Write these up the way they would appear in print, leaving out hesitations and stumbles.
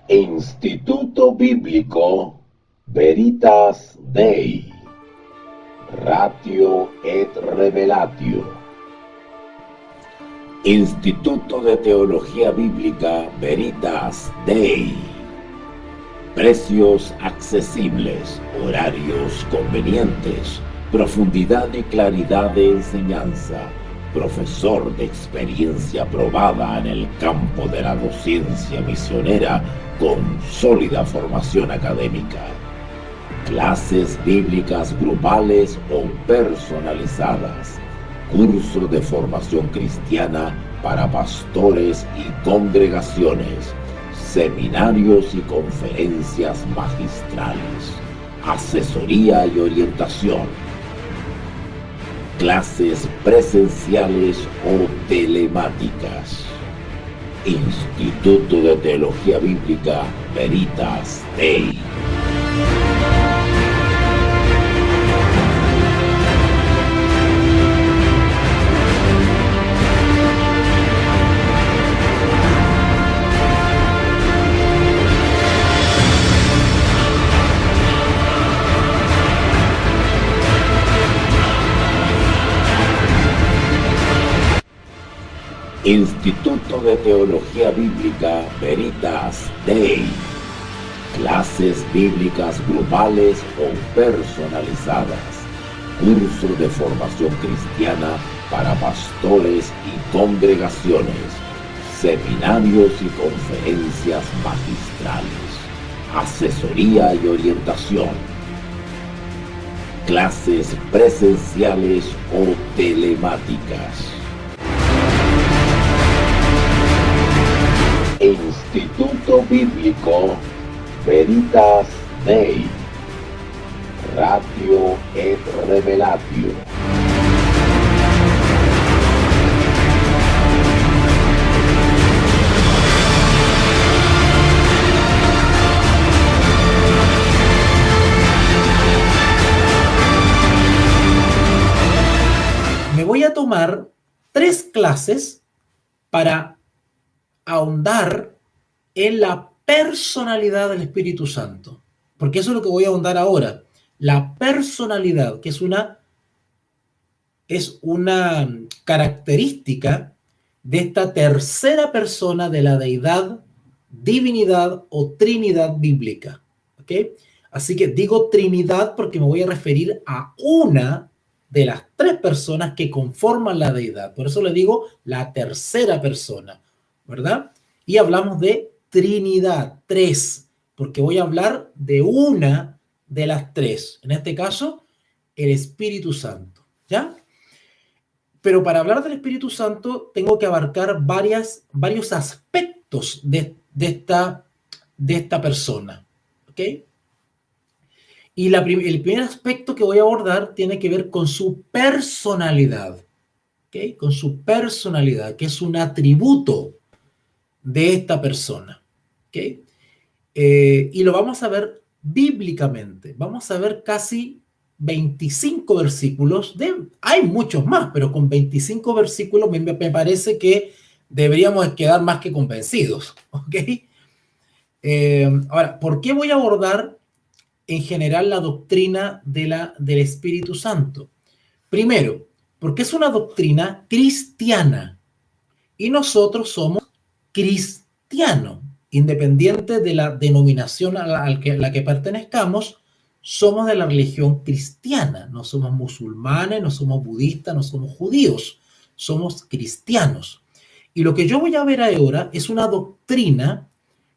Instituto Bíblico Veritas Dei, Ratio et Revelatio. Instituto de Teología Bíblica Veritas Dei. Precios accesibles, horarios convenientes, profundidad y claridad de enseñanza, profesor de experiencia probada en el campo de la docencia misionera con sólida formación académica. Clases bíblicas grupales o personalizadas. Curso de formación cristiana para pastores y congregaciones. Seminarios y conferencias magistrales. Asesoría y orientación. Clases presenciales o telemáticas. Instituto de Teología Bíblica Veritas Dei. Instituto de Teología Bíblica Veritas Dei. Clases bíblicas grupales o personalizadas. Curso de formación cristiana para pastores y congregaciones. Seminarios y conferencias magistrales. Asesoría y orientación. Clases presenciales o telemáticas. Instituto Bíblico Veritas Dei, Ratio et Revelatio. Me voy a tomar 3 clases para ahondar en la personalidad del Espíritu Santo. Porque eso es lo que voy a ahondar ahora. La personalidad, que es una característica de esta tercera persona de la deidad, divinidad o trinidad bíblica. ¿Ok? Así que digo trinidad porque me voy a referir a una de las 3 personas que conforman la deidad. Por eso le digo la tercera persona, ¿verdad? Y hablamos de Trinidad, 3, porque voy a hablar de una de las 3. En este caso, el Espíritu Santo, ¿ya? Pero para hablar del Espíritu Santo tengo que abarcar varios aspectos de esta persona, ¿ok? Y el primer aspecto que voy a abordar tiene que ver con su personalidad, ¿ok? Con su personalidad, que es un atributo de esta persona, ¿ok? Y lo vamos a ver bíblicamente. Vamos a ver casi 25 versículos. Hay muchos más, pero con 25 versículos me parece que deberíamos quedar más que convencidos, ¿ok? Ahora, ¿por qué voy a abordar en general la doctrina del Espíritu Santo? Primero, porque es una doctrina cristiana y nosotros somos cristianos, independiente de la denominación a la que pertenezcamos, somos de la religión cristiana, no somos musulmanes, no somos budistas, no somos judíos, somos cristianos. Y lo que yo voy a ver ahora es una doctrina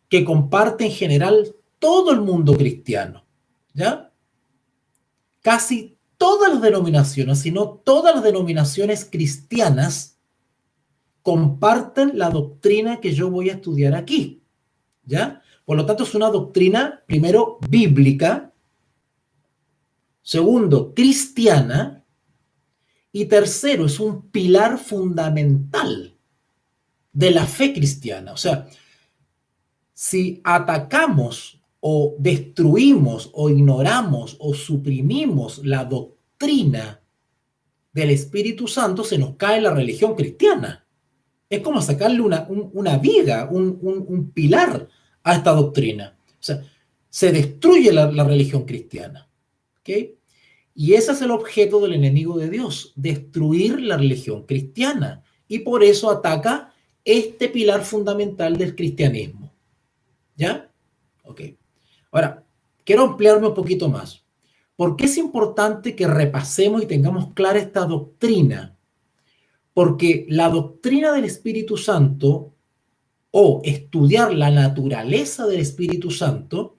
que comparte en general todo el mundo cristiano, ¿ya? Casi todas las denominaciones, si no todas las denominaciones cristianas, comparten la doctrina que yo voy a estudiar aquí, ¿ya? Por lo tanto, es una doctrina, primero, bíblica, segundo, cristiana, y tercero, es un pilar fundamental de la fe cristiana. O sea, si atacamos o destruimos o ignoramos o suprimimos la doctrina del Espíritu Santo, se nos cae la religión cristiana. Es como sacarle una viga, un pilar a esta doctrina. O sea, se destruye la religión cristiana. ¿Ok? Y ese es el objeto del enemigo de Dios, destruir la religión cristiana. Y por eso ataca este pilar fundamental del cristianismo. ¿Ya? Ok. Ahora, quiero ampliarme un poquito más. ¿Por qué es importante que repasemos y tengamos clara esta doctrina? Porque la doctrina del Espíritu Santo o estudiar la naturaleza del Espíritu Santo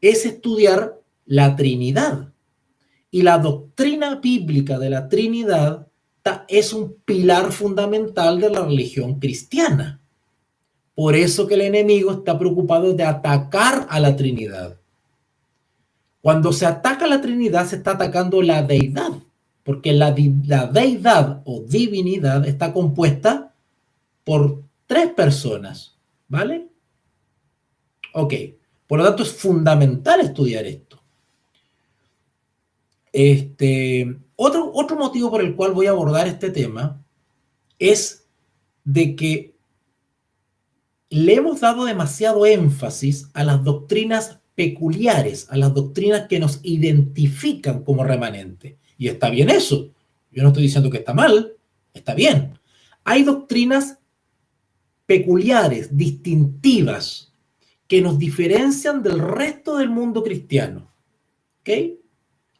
es estudiar la Trinidad. Y la doctrina bíblica de la Trinidad es un pilar fundamental de la religión cristiana. Por eso que el enemigo está preocupado de atacar a la Trinidad. Cuando se ataca a la Trinidad, se está atacando la deidad, porque la deidad o divinidad está compuesta por 3 personas, ¿vale? Ok, por lo tanto es fundamental estudiar esto. Otro motivo por el cual voy a abordar este tema es de que le hemos dado demasiado énfasis a las doctrinas peculiares, a las doctrinas que nos identifican como remanente. Y está bien eso. Yo no estoy diciendo que está mal, está bien. Hay doctrinas peculiares, distintivas, que nos diferencian del resto del mundo cristiano. ¿Ok?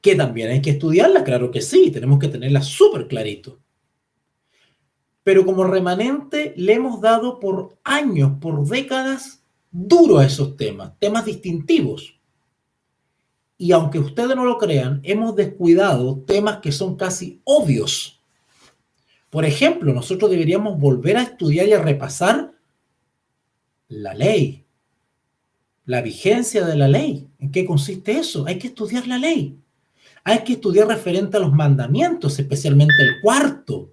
Que también hay que estudiarlas, claro que sí, tenemos que tenerlas súper clarito. Pero como remanente le hemos dado por años, por décadas, duro a esos temas, temas distintivos. Y aunque ustedes no lo crean, hemos descuidado temas que son casi obvios. Por ejemplo, nosotros deberíamos volver a estudiar y a repasar la ley, la vigencia de la ley. ¿En qué consiste eso? Hay que estudiar la ley. Hay que estudiar referente a los mandamientos, especialmente el 4º.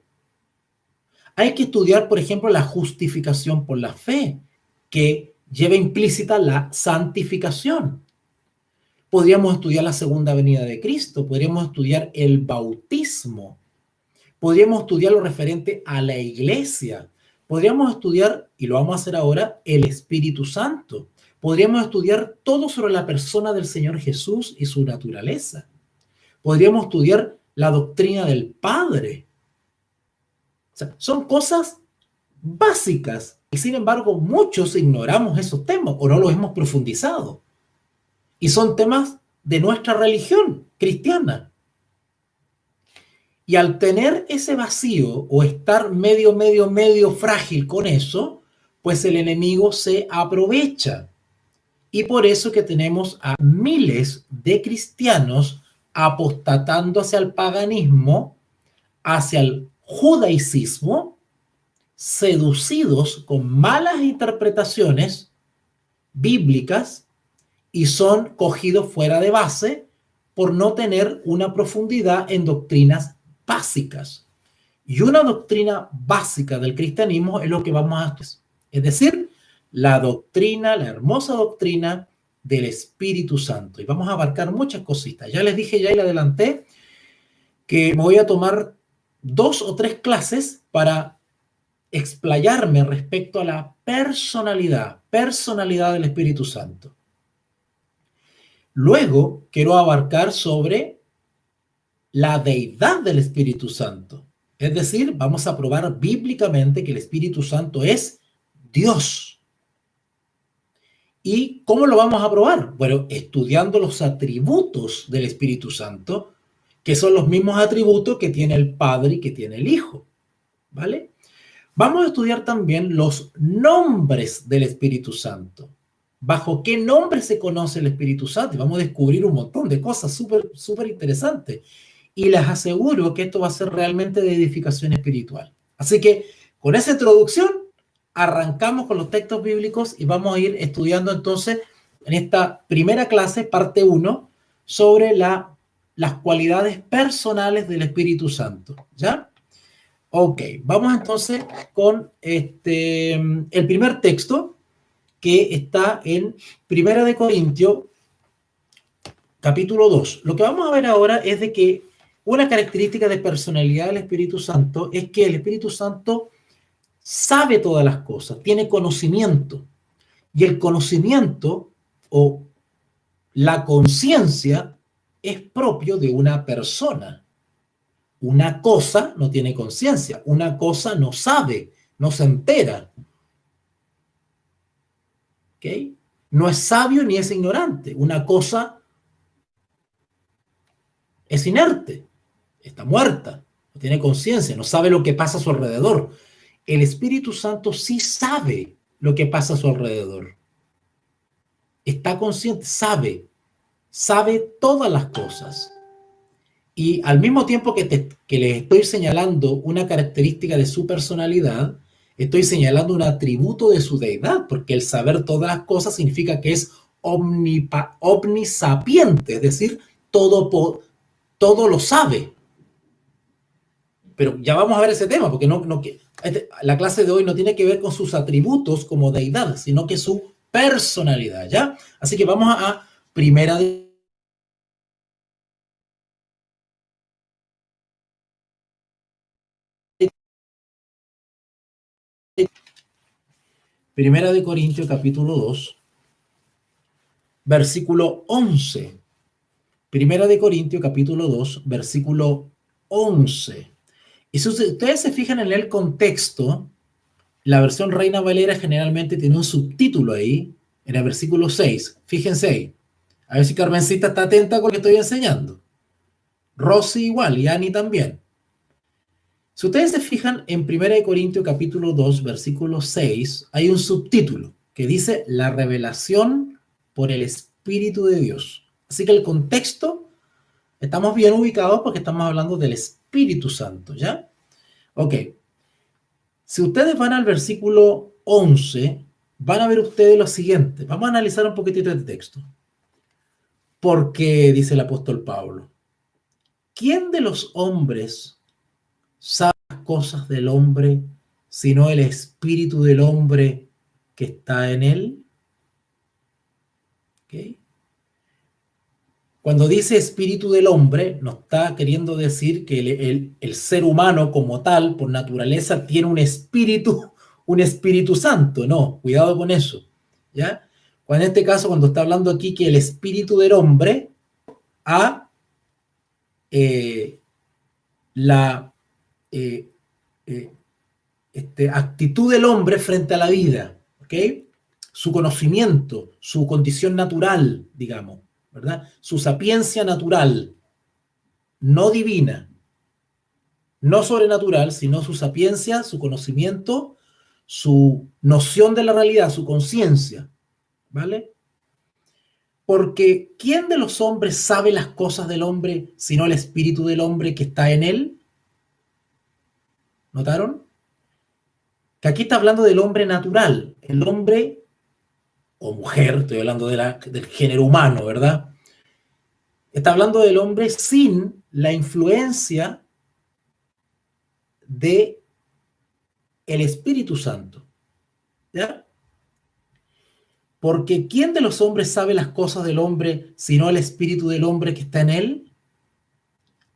Hay que estudiar, por ejemplo, la justificación por la fe, que lleva implícita la santificación. Podríamos estudiar la segunda venida de Cristo, podríamos estudiar el bautismo, podríamos estudiar lo referente a la iglesia, podríamos estudiar, y lo vamos a hacer ahora, el Espíritu Santo. Podríamos estudiar todo sobre la persona del Señor Jesús y su naturaleza. Podríamos estudiar la doctrina del Padre. O sea, son cosas básicas y sin embargo muchos ignoramos esos temas o no los hemos profundizado. Y son temas de nuestra religión cristiana. Y al tener ese vacío o estar medio frágil con eso, pues el enemigo se aprovecha. Y por eso que tenemos a miles de cristianos apostatando hacia el paganismo, hacia el judaísmo, seducidos con malas interpretaciones bíblicas y son cogidos fuera de base por no tener una profundidad en doctrinas básicas. Y una doctrina básica del cristianismo es lo que vamos a hacer. Es decir, la doctrina, la hermosa doctrina del Espíritu Santo. Y vamos a abarcar muchas cositas. Ya les dije, ya le adelanté, que me voy a tomar 2 o 3 clases para explayarme respecto a la personalidad del Espíritu Santo. Luego quiero abarcar sobre la deidad del Espíritu Santo. Es decir, vamos a probar bíblicamente que el Espíritu Santo es Dios. ¿Y cómo lo vamos a probar? Bueno, estudiando los atributos del Espíritu Santo, que son los mismos atributos que tiene el Padre y que tiene el Hijo, ¿vale? Vamos a estudiar también los nombres del Espíritu Santo. ¿Bajo qué nombre se conoce el Espíritu Santo? Y vamos a descubrir un montón de cosas súper interesantes. Y les aseguro que esto va a ser realmente de edificación espiritual. Así que con esa introducción arrancamos con los textos bíblicos y vamos a ir estudiando entonces en esta primera clase, parte 1, sobre las cualidades personales del Espíritu Santo. ¿Ya? Ok, vamos entonces con el primer texto que está en 1 Corintios, capítulo 2. Lo que vamos a ver ahora es de que una característica de personalidad del Espíritu Santo es que el Espíritu Santo sabe todas las cosas, tiene conocimiento. Y el conocimiento o la conciencia es propio de una persona. Una cosa no tiene conciencia, una cosa no sabe, no se entera. ¿Ok? No es sabio ni es ignorante. Una cosa es inerte, está muerta, no tiene conciencia, no sabe lo que pasa a su alrededor. El Espíritu Santo sí sabe lo que pasa a su alrededor. Está consciente, sabe todas las cosas. Y al mismo tiempo que les estoy señalando una característica de su personalidad, estoy señalando un atributo de su deidad, porque el saber todas las cosas significa que es omnisapiente, es decir, todo lo sabe. Pero ya vamos a ver ese tema, porque la clase de hoy no tiene que ver con sus atributos como deidad, sino que su personalidad, ¿ya? Así que vamos a Primera de Corintios capítulo 2, versículo 11. Primera de Corintios capítulo 2, versículo 11. Y si ustedes se fijan en el contexto, la versión Reina Valera generalmente tiene un subtítulo ahí, en el versículo 6. Fíjense ahí. A ver si Carmencita está atenta con lo que estoy enseñando. Rosy igual y Ani también. Si ustedes se fijan en 1 Corintios capítulo 2, versículo 6, hay un subtítulo que dice la revelación por el Espíritu de Dios. Así que el contexto, estamos bien ubicados porque estamos hablando del Espíritu Santo, ¿ya? Ok. Si ustedes van al versículo 11, van a ver ustedes lo siguiente. Vamos a analizar un poquitito el texto. Porque, dice el apóstol Pablo, ¿quién de los hombres sabe las cosas del hombre, sino el espíritu del hombre que está en él? ¿Okay? Cuando dice espíritu del hombre, no está queriendo decir que el ser humano como tal, por naturaleza, tiene un espíritu santo. No, cuidado con eso, ¿ya? En este caso, cuando está hablando aquí que el espíritu del hombre a la actitud del hombre frente a la vida, ¿ok? Su conocimiento, su condición natural, digamos, ¿verdad? Su sapiencia natural, no divina, no sobrenatural, sino su sapiencia, su conocimiento, su noción de la realidad, su conciencia, ¿vale? Porque ¿quién de los hombres sabe las cosas del hombre, sino el espíritu del hombre que está en él? ¿Notaron? Que aquí está hablando del hombre natural, el hombre o mujer, estoy hablando del género humano, ¿verdad? Está hablando del hombre sin la influencia de el Espíritu Santo, ¿ya? Porque ¿quién de los hombres sabe las cosas del hombre sino el espíritu del hombre que está en él?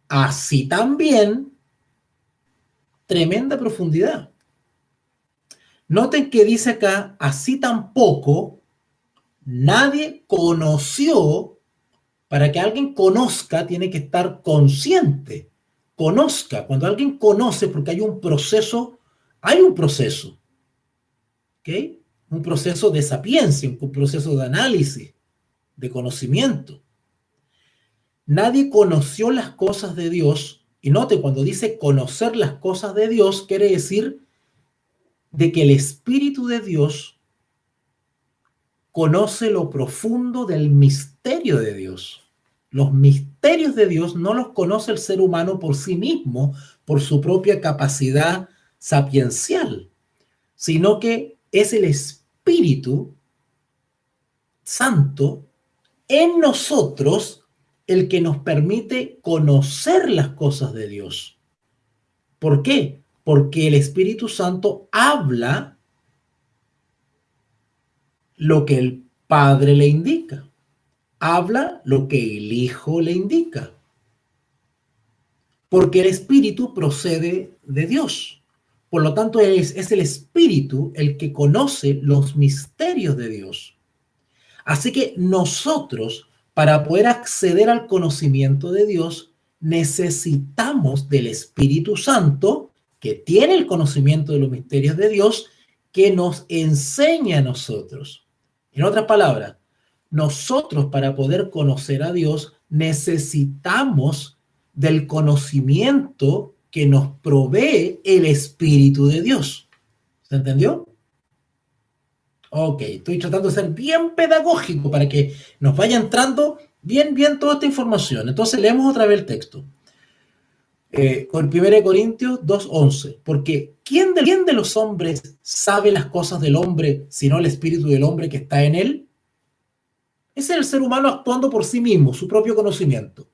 Así también, tremenda profundidad. Noten que dice acá, así tampoco nadie conoció. Para que alguien conozca, tiene que estar consciente. Conozca. Cuando alguien conoce, porque hay un proceso, ¿ok? Un proceso de sapiencia, un proceso de análisis, de conocimiento. Nadie conoció las cosas de Dios. Y note, cuando dice conocer las cosas de Dios, quiere decir de que el Espíritu de Dios conoce lo profundo del misterio de Dios. Los misterios de Dios no los conoce el ser humano por sí mismo, por su propia capacidad sapiencial, sino que es el Espíritu Santo en nosotros el que nos permite conocer las cosas de Dios. ¿Por qué? Porque el Espíritu Santo habla lo que el Padre le indica. Habla lo que el Hijo le indica. Porque el Espíritu procede de Dios. Por lo tanto, es el Espíritu el que conoce los misterios de Dios. Así que nosotros, para poder acceder al conocimiento de Dios, necesitamos del Espíritu Santo, que tiene el conocimiento de los misterios de Dios, que nos enseña a nosotros. En otras palabras, nosotros para poder conocer a Dios necesitamos del conocimiento que nos provee el Espíritu de Dios. ¿Se entendió? Ok, estoy tratando de ser bien pedagógico para que nos vaya entrando bien toda esta información. Entonces leemos otra vez el texto. Con 1 Corintios 2:11. Porque ¿quién de los hombres sabe las cosas del hombre, sino el espíritu del hombre que está en él? Ese es el ser humano actuando por sí mismo, su propio conocimiento.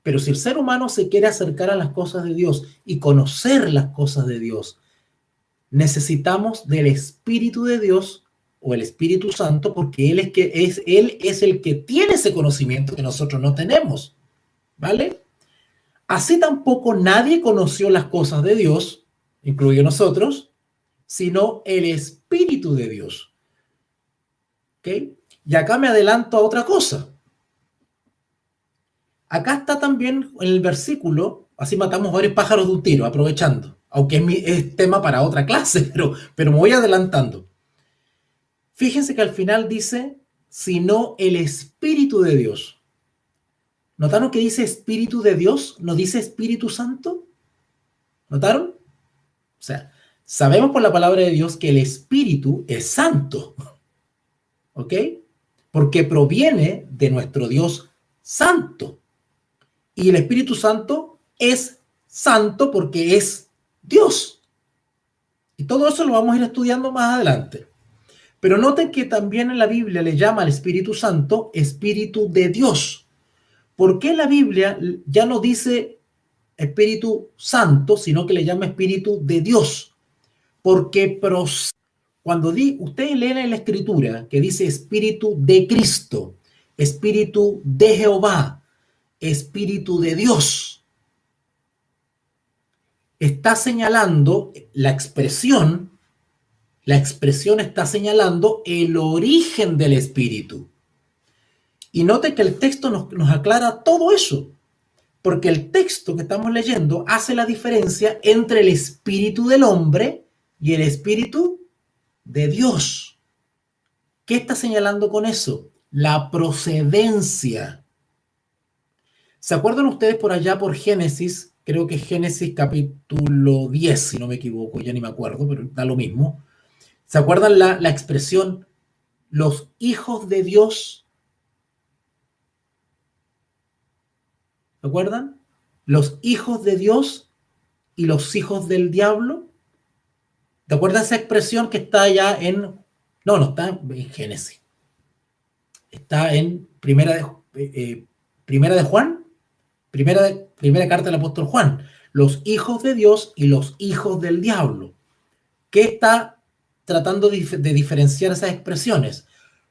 Pero si el ser humano se quiere acercar a las cosas de Dios y conocer las cosas de Dios, necesitamos del Espíritu de Dios o el Espíritu Santo, porque Él es el que tiene ese conocimiento que nosotros no tenemos. ¿Vale? Así tampoco nadie conoció las cosas de Dios, incluido nosotros, sino el Espíritu de Dios. ¿Ok? Y acá me adelanto a otra cosa. Acá está también en el versículo, así matamos varios pájaros de un tiro, aprovechando, aunque es tema para otra clase, pero me voy adelantando. Fíjense que al final dice, sino el Espíritu de Dios. ¿Notaron que dice Espíritu de Dios? ¿No dice Espíritu Santo? ¿Notaron? O sea, sabemos por la palabra de Dios que el Espíritu es santo. ¿Ok? Porque proviene de nuestro Dios santo. Y el Espíritu Santo es santo porque es Dios. Y todo eso lo vamos a ir estudiando más adelante. Pero noten que también en la Biblia le llama al Espíritu Santo Espíritu de Dios. ¿Por qué la Biblia ya no dice Espíritu Santo, sino que le llama Espíritu de Dios? Porque cuando ustedes leen en la Escritura que dice Espíritu de Cristo, Espíritu de Jehová, Espíritu de Dios, está señalando la expresión está señalando el origen del Espíritu. Y note que el texto nos aclara todo eso, porque el texto que estamos leyendo hace la diferencia entre el espíritu del hombre y el espíritu de Dios. ¿Qué está señalando con eso? La procedencia. ¿Se acuerdan ustedes por allá por Génesis? Creo que es Génesis capítulo 10, si no me equivoco, ya ni me acuerdo, pero da lo mismo. ¿Se acuerdan la expresión los hijos de Dios? ¿Se acuerdan? Los hijos de Dios y los hijos del diablo. ¿Te acuerdas esa expresión que está allá en... No está en Génesis. Está en primera de Juan. Primera carta del apóstol Juan. Los hijos de Dios y los hijos del diablo. ¿Qué está tratando de diferenciar esas expresiones?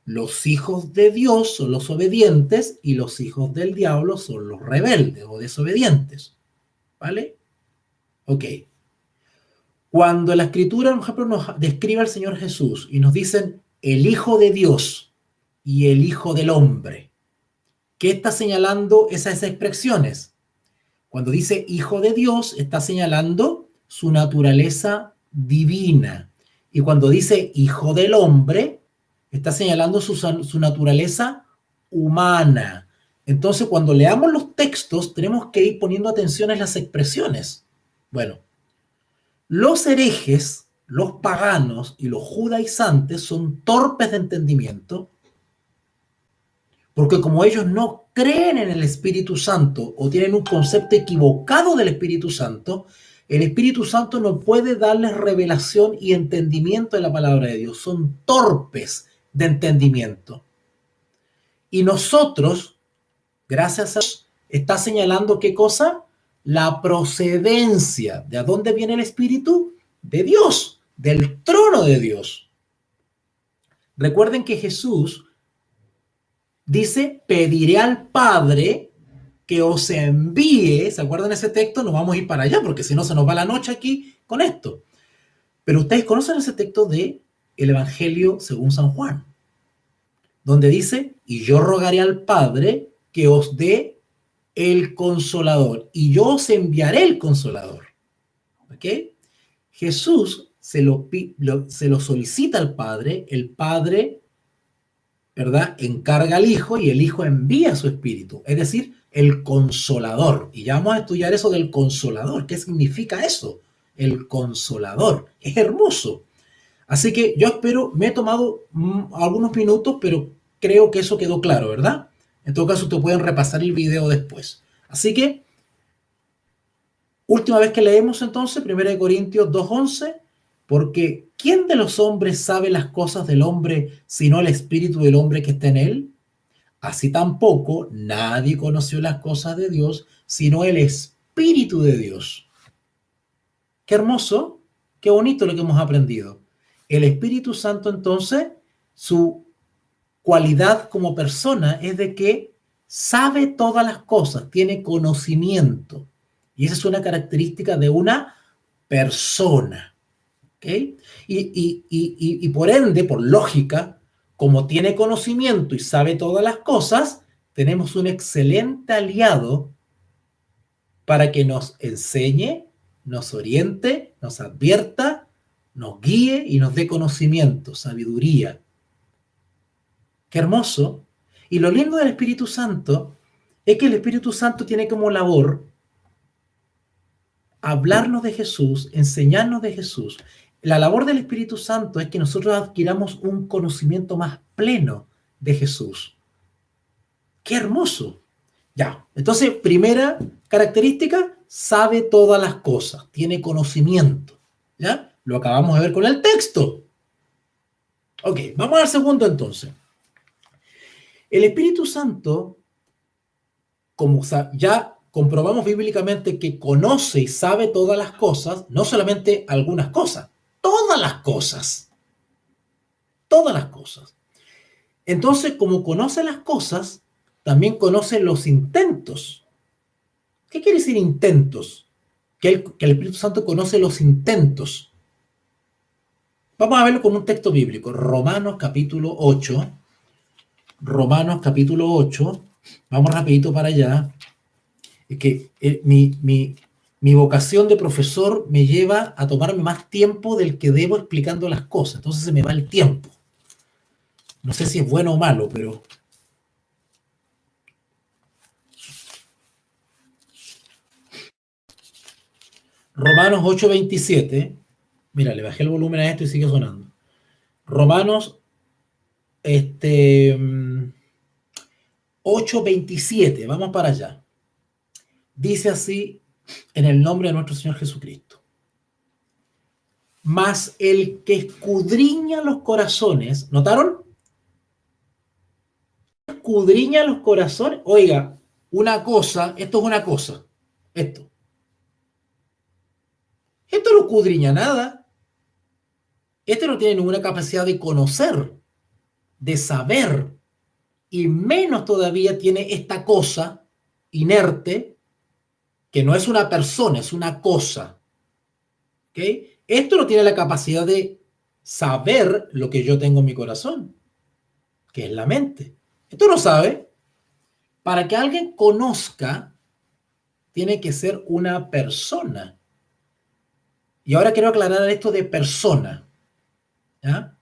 Los hijos de Dios son los obedientes y los hijos del diablo son los rebeldes o desobedientes. ¿Vale? Ok. Cuando la Escritura, por ejemplo, nos describe al Señor Jesús y nos dicen el Hijo de Dios y el Hijo del Hombre, ¿qué está señalando esas expresiones? Cuando dice Hijo de Dios, está señalando su naturaleza divina. Y cuando dice Hijo del Hombre, está señalando su naturaleza humana. Entonces, cuando leamos los textos, tenemos que ir poniendo atención en las expresiones. Bueno, los herejes, los paganos y los judaizantes son torpes de entendimiento, porque como ellos no creen en el Espíritu Santo o tienen un concepto equivocado del Espíritu Santo, el Espíritu Santo no puede darles revelación y entendimiento de la palabra de Dios. Son torpes de entendimiento. Y nosotros, gracias a Dios, está señalando ¿qué cosa? La procedencia. ¿De dónde viene el Espíritu? De Dios, del trono de Dios. Recuerden que Jesús dice, pediré al Padre que os envíe. ¿Se acuerdan ese texto? Nos vamos a ir para allá porque si no se nos va la noche aquí con esto. Pero ustedes conocen ese texto de el Evangelio según San Juan, donde dice, y yo rogaré al Padre que os dé el Consolador, y yo os enviaré el Consolador. ¿Ok? Jesús se lo solicita al Padre, el Padre, ¿verdad?, encarga al Hijo y el Hijo envía su Espíritu, es decir, el Consolador. Y ya vamos a estudiar eso del Consolador. ¿Qué significa eso? El Consolador. Es hermoso. Así que yo espero, me he tomado algunos minutos, pero creo que eso quedó claro, ¿verdad? En todo caso, ustedes pueden repasar el video después. Así que, última vez que leemos entonces, 1 Corintios 2:11, porque ¿quién de los hombres sabe las cosas del hombre sino el espíritu del hombre que está en él? Así tampoco nadie conoció las cosas de Dios sino el espíritu de Dios. Qué hermoso, qué bonito lo que hemos aprendido. El Espíritu Santo, entonces, su cualidad como persona es de que sabe todas las cosas, tiene conocimiento. Y esa es una característica de una persona. ¿Ok? Y por ende, por lógica, como tiene conocimiento y sabe todas las cosas, tenemos un excelente aliado para que nos enseñe, nos oriente, nos advierta, nos guíe y nos dé conocimiento, sabiduría. Qué hermoso. Y lo lindo del Espíritu Santo es que el Espíritu Santo tiene como labor hablarnos de Jesús, enseñarnos de Jesús. La labor del Espíritu Santo es que nosotros adquiramos un conocimiento más pleno de Jesús. ¡Qué hermoso! Ya, entonces, primera característica, sabe todas las cosas, tiene conocimiento. ¿Ya? Lo acabamos de ver con el texto. Ok, vamos al segundo entonces. El Espíritu Santo, como ya comprobamos bíblicamente que conoce y sabe todas las cosas, no solamente algunas cosas, todas las cosas. Todas las cosas. Entonces, como conoce las cosas, también conoce los intentos. ¿Qué quiere decir intentos? Que el Espíritu Santo conoce los intentos. Vamos a verlo con un texto bíblico. Romanos capítulo 8. Romanos capítulo 8. Vamos rapidito para allá. Es que mi vocación de profesor me lleva a tomarme más tiempo del que debo explicando las cosas. Entonces se me va el tiempo. No sé si es bueno o malo, pero... Romanos 8:27. Mira, le bajé el volumen a esto y sigue sonando. Romanos 8:27. Vamos para allá. Dice así en el nombre de nuestro Señor Jesucristo. Mas el que escudriña los corazones, ¿notaron? Escudriña los corazones. Oiga, una cosa, esto es una cosa. Esto no escudriña nada. Este no tiene ninguna capacidad de conocer, de saber, y menos todavía tiene esta cosa inerte, que no es una persona, es una cosa. ¿Ok? Esto no tiene la capacidad de saber lo que yo tengo en mi corazón, que es la mente. Esto no sabe. Para que alguien conozca, tiene que ser una persona. Y ahora quiero aclarar esto de persona. ¿Ya?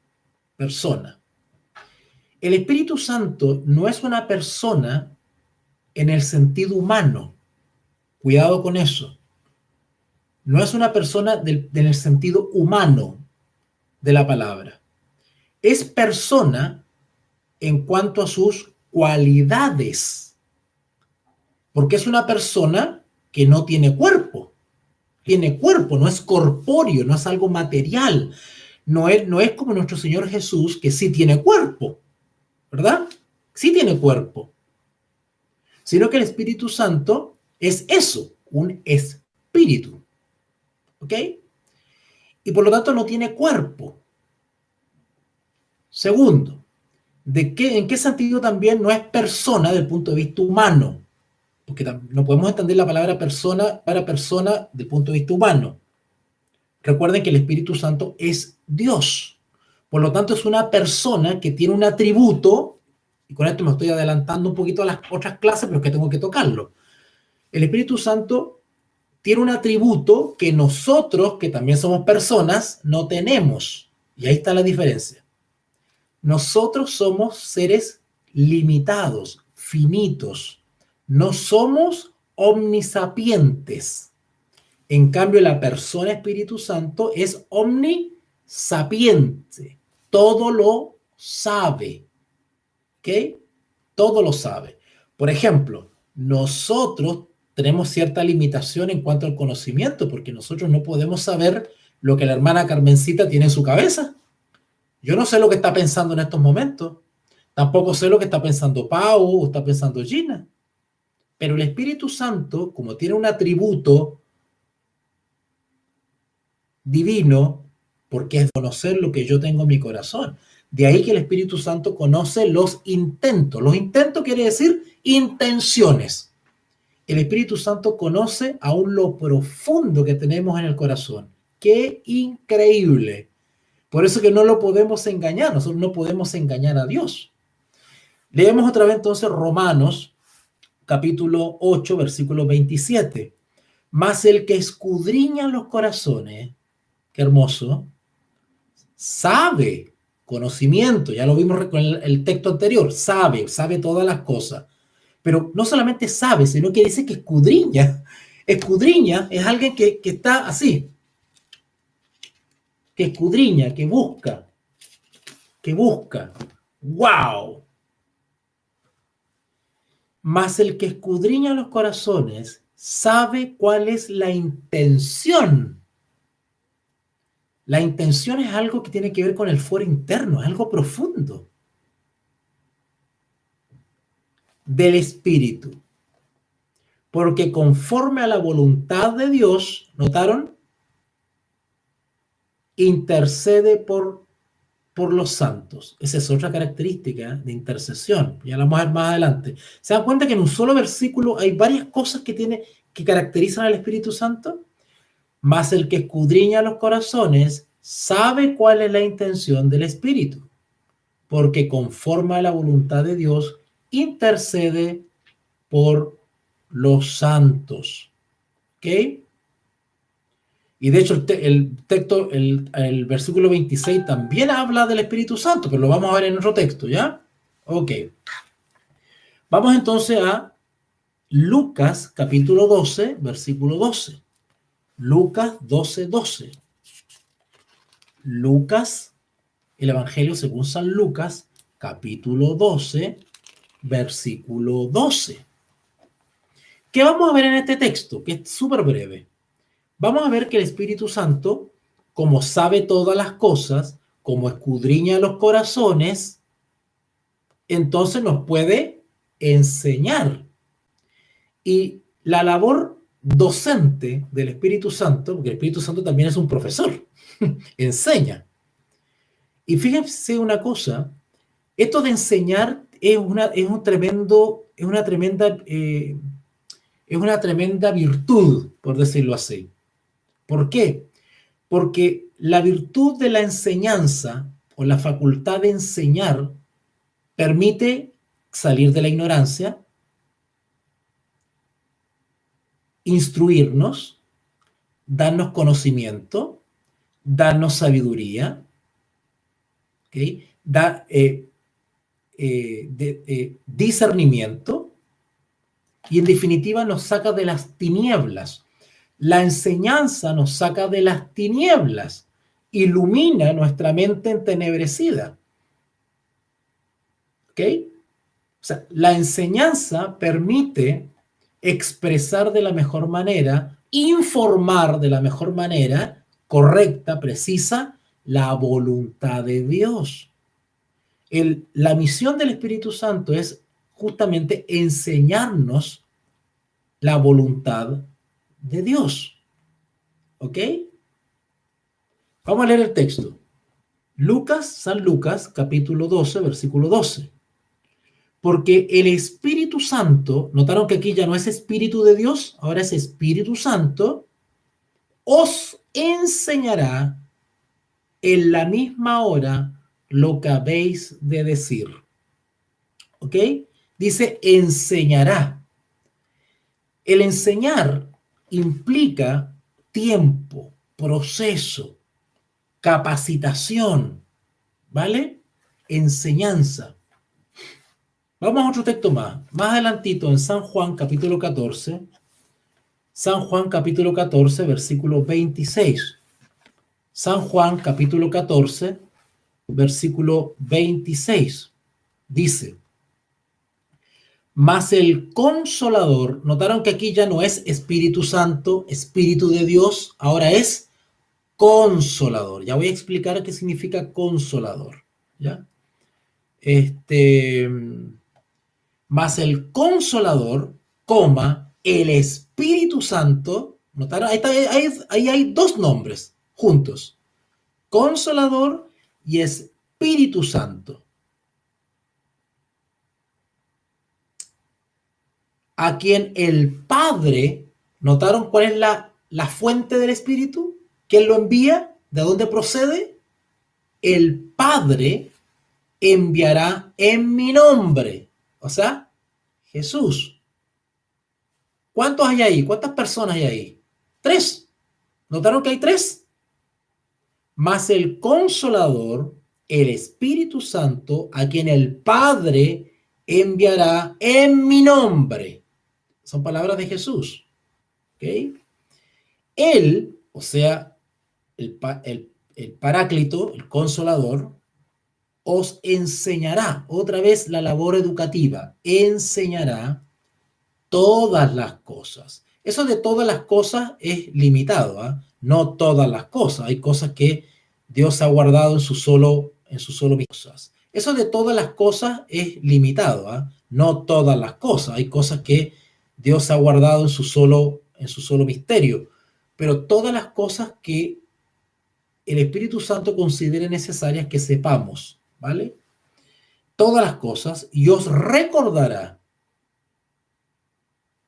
Persona. El Espíritu Santo no es una persona en el sentido humano. Cuidado con eso. No es una persona en el sentido humano de la palabra. Es persona en cuanto a sus cualidades. Porque es una persona que no tiene cuerpo. Tiene cuerpo, no es corpóreo, no es algo material. No es como nuestro Señor Jesús, que sí tiene cuerpo, ¿verdad? Sí tiene cuerpo. Sino que el Espíritu Santo es eso, un espíritu. ¿Ok? Y por lo tanto no tiene cuerpo. Segundo, ¿en qué sentido también no es persona desde el punto de vista humano? Porque no podemos entender la palabra persona para persona desde el punto de vista humano. Recuerden que el Espíritu Santo es Dios. Por lo tanto, es una persona que tiene un atributo, y con esto me estoy adelantando un poquito a las otras clases, pero es que tengo que tocarlo. El Espíritu Santo tiene un atributo que nosotros, que también somos personas, no tenemos. Y ahí está la diferencia. Nosotros somos seres limitados, finitos. No somos omnisapientes. En cambio, la persona Espíritu Santo es omnisapiente. Todo lo sabe. ¿Ok? Todo lo sabe. Por ejemplo, nosotros tenemos cierta limitación en cuanto al conocimiento, porque nosotros no podemos saber lo que la hermana Carmencita tiene en su cabeza. Yo no sé lo que está pensando en estos momentos. Tampoco sé lo que está pensando Pau o está pensando Gina. Pero el Espíritu Santo, como tiene un atributo divino, porque es conocer lo que yo tengo en mi corazón. De ahí que el Espíritu Santo conoce los intentos. Los intentos quiere decir intenciones. El Espíritu Santo conoce aún lo profundo que tenemos en el corazón. ¡Qué increíble! Por eso que no lo podemos engañar. Nosotros no podemos engañar a Dios. Leemos otra vez entonces Romanos, capítulo 8, versículo 27. Mas el que escudriña los corazones, qué hermoso, sabe, conocimiento, ya lo vimos con el texto anterior, sabe todas las cosas. Pero no solamente sabe, sino que dice que escudriña. Escudriña es alguien que está así, que escudriña, que busca. ¡Wow! Mas el que escudriña los corazones sabe cuál es la intención. La intención es algo que tiene que ver con el fuero interno, es algo profundo del Espíritu. Porque conforme a la voluntad de Dios, ¿notaron? Intercede por los santos. Esa es otra característica de intercesión. Ya la vamos a ver más adelante. ¿Se dan cuenta que en un solo versículo hay varias cosas que caracterizan al Espíritu Santo? Mas el que escudriña los corazones sabe cuál es la intención del Espíritu, porque conforme a la voluntad de Dios, intercede por los santos. ¿Ok? Y de hecho el texto, el versículo 26 también habla del Espíritu Santo, pero lo vamos a ver en otro texto, ¿ya? Ok. Vamos entonces a Lucas capítulo 12, versículo 12. Lucas 12, 12. Lucas, el Evangelio según San Lucas, capítulo 12, versículo 12. ¿Qué vamos a ver en este texto? Que es súper breve. Vamos a ver que el Espíritu Santo, como sabe todas las cosas, como escudriña los corazones, entonces nos puede enseñar. Y la labor docente del Espíritu Santo, porque el Espíritu Santo también es un profesor, enseña. Y fíjense una cosa, esto de enseñar es una tremenda virtud, por decirlo así. ¿Por qué? Porque la virtud de la enseñanza o la facultad de enseñar permite salir de la ignorancia, instruirnos, darnos conocimiento, darnos sabiduría, ¿okay? Discernimiento y en definitiva nos saca de las tinieblas. La enseñanza nos saca de las tinieblas, ilumina nuestra mente entenebrecida. ¿Ok? O sea, la enseñanza permite expresar de la mejor manera, informar de la mejor manera, correcta, precisa, la voluntad de Dios. La misión del Espíritu Santo es justamente enseñarnos la voluntad de Dios. ¿Ok? Vamos a leer el texto. San Lucas, capítulo 12, versículo 12. Porque el Espíritu Santo, notaron que aquí ya no es Espíritu de Dios, ahora es Espíritu Santo, os enseñará en la misma hora lo que habéis de decir. ¿Ok? Dice enseñará. El enseñar implica tiempo, proceso, capacitación, ¿vale? Enseñanza. Vamos a otro texto más. Más adelantito en San Juan capítulo 14. San Juan capítulo 14, versículo 26. San Juan capítulo 14, versículo 26. Dice, mas el Consolador, notaron que aquí ya no es Espíritu Santo, Espíritu de Dios, ahora es Consolador. Ya voy a explicar qué significa Consolador, ¿ya? Mas el Consolador, el Espíritu Santo, notaron, ahí hay dos nombres juntos, Consolador y Espíritu Santo. A quien el Padre, ¿notaron cuál es la fuente del Espíritu? ¿Quién lo envía? ¿De dónde procede? El Padre enviará en mi nombre. O sea, Jesús. ¿Cuántos hay ahí? ¿Cuántas personas hay ahí? 3. ¿Notaron que hay 3? Más el Consolador, el Espíritu Santo, a quien el Padre enviará en mi nombre. Son palabras de Jesús. ¿Ok? Él, o sea, el Paráclito, el Consolador, os enseñará, otra vez la labor educativa, enseñará todas las cosas. Eso de todas las cosas es limitado, ¿eh? No todas las cosas. Hay cosas que Dios ha guardado en su solo cosas. Eso de todas las cosas es limitado, ¿eh? No todas las cosas. Hay cosas que Dios ha guardado en su solo misterio. Pero todas las cosas que el Espíritu Santo considere necesarias que sepamos, ¿vale? Todas las cosas, y os recordará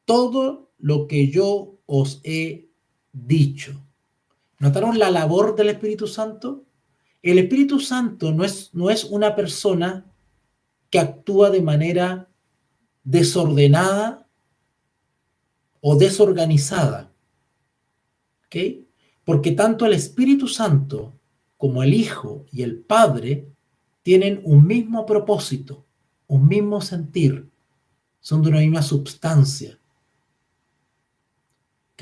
todo lo que yo os he dicho. ¿Notaron la labor del Espíritu Santo? El Espíritu Santo no es una persona que actúa de manera desordenada o desorganizada. ¿Ok? Porque tanto el Espíritu Santo como el Hijo y el Padre tienen un mismo propósito, un mismo sentir, son de una misma substancia. ¿Ok?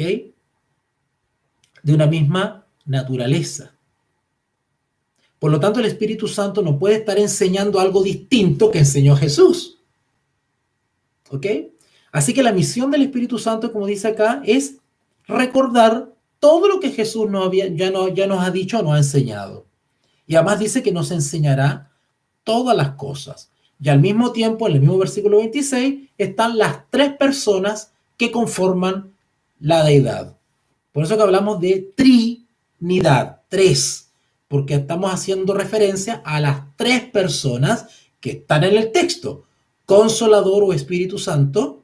De una misma naturaleza. Por lo tanto, el Espíritu Santo no puede estar enseñando algo distinto que enseñó Jesús. ¿Ok? Así que la misión del Espíritu Santo, como dice acá, es recordar todo lo que Jesús ya nos ha dicho, nos ha enseñado. Y además dice que nos enseñará todas las cosas. Y al mismo tiempo, en el mismo versículo 26, están las 3 personas que conforman la deidad. Por eso que hablamos de Trinidad, 3, porque estamos haciendo referencia a las 3 personas que están en el texto. Consolador o Espíritu Santo,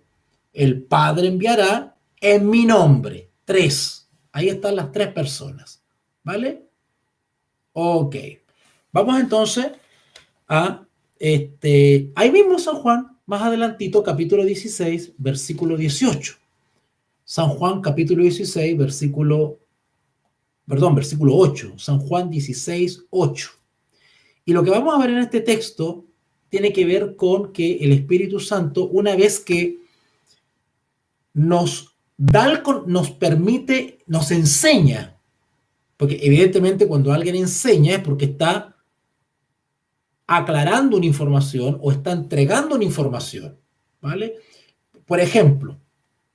el Padre enviará en mi nombre. 3. Ahí están las 3 personas. ¿Vale? Ok. Vamos entonces a ahí mismo San Juan, más adelantito, capítulo 16, versículo 18. San Juan, capítulo 16, versículo 8. San Juan 16, 8. Y lo que vamos a ver en este texto tiene que ver con que el Espíritu Santo, una vez que nos permite, nos enseña, porque evidentemente cuando alguien enseña es porque está aclarando una información o está entregando una información, ¿vale? Por ejemplo,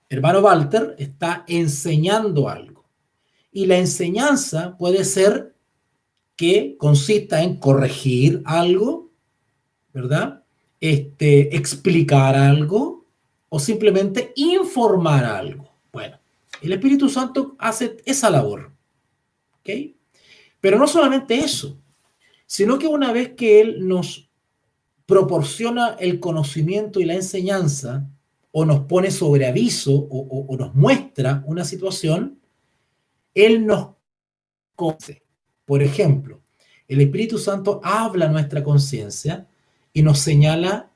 hermano Walter está enseñando algo y la enseñanza puede ser que consista en corregir algo, ¿verdad? Explicar algo o simplemente informar algo. Bueno, el Espíritu Santo hace esa labor, ¿ok? Pero no solamente eso, sino que una vez que Él nos proporciona el conocimiento y la enseñanza, o nos pone sobre aviso, o nos muestra una situación, Él nos conoce. Por ejemplo, el Espíritu Santo habla a nuestra conciencia y nos señala,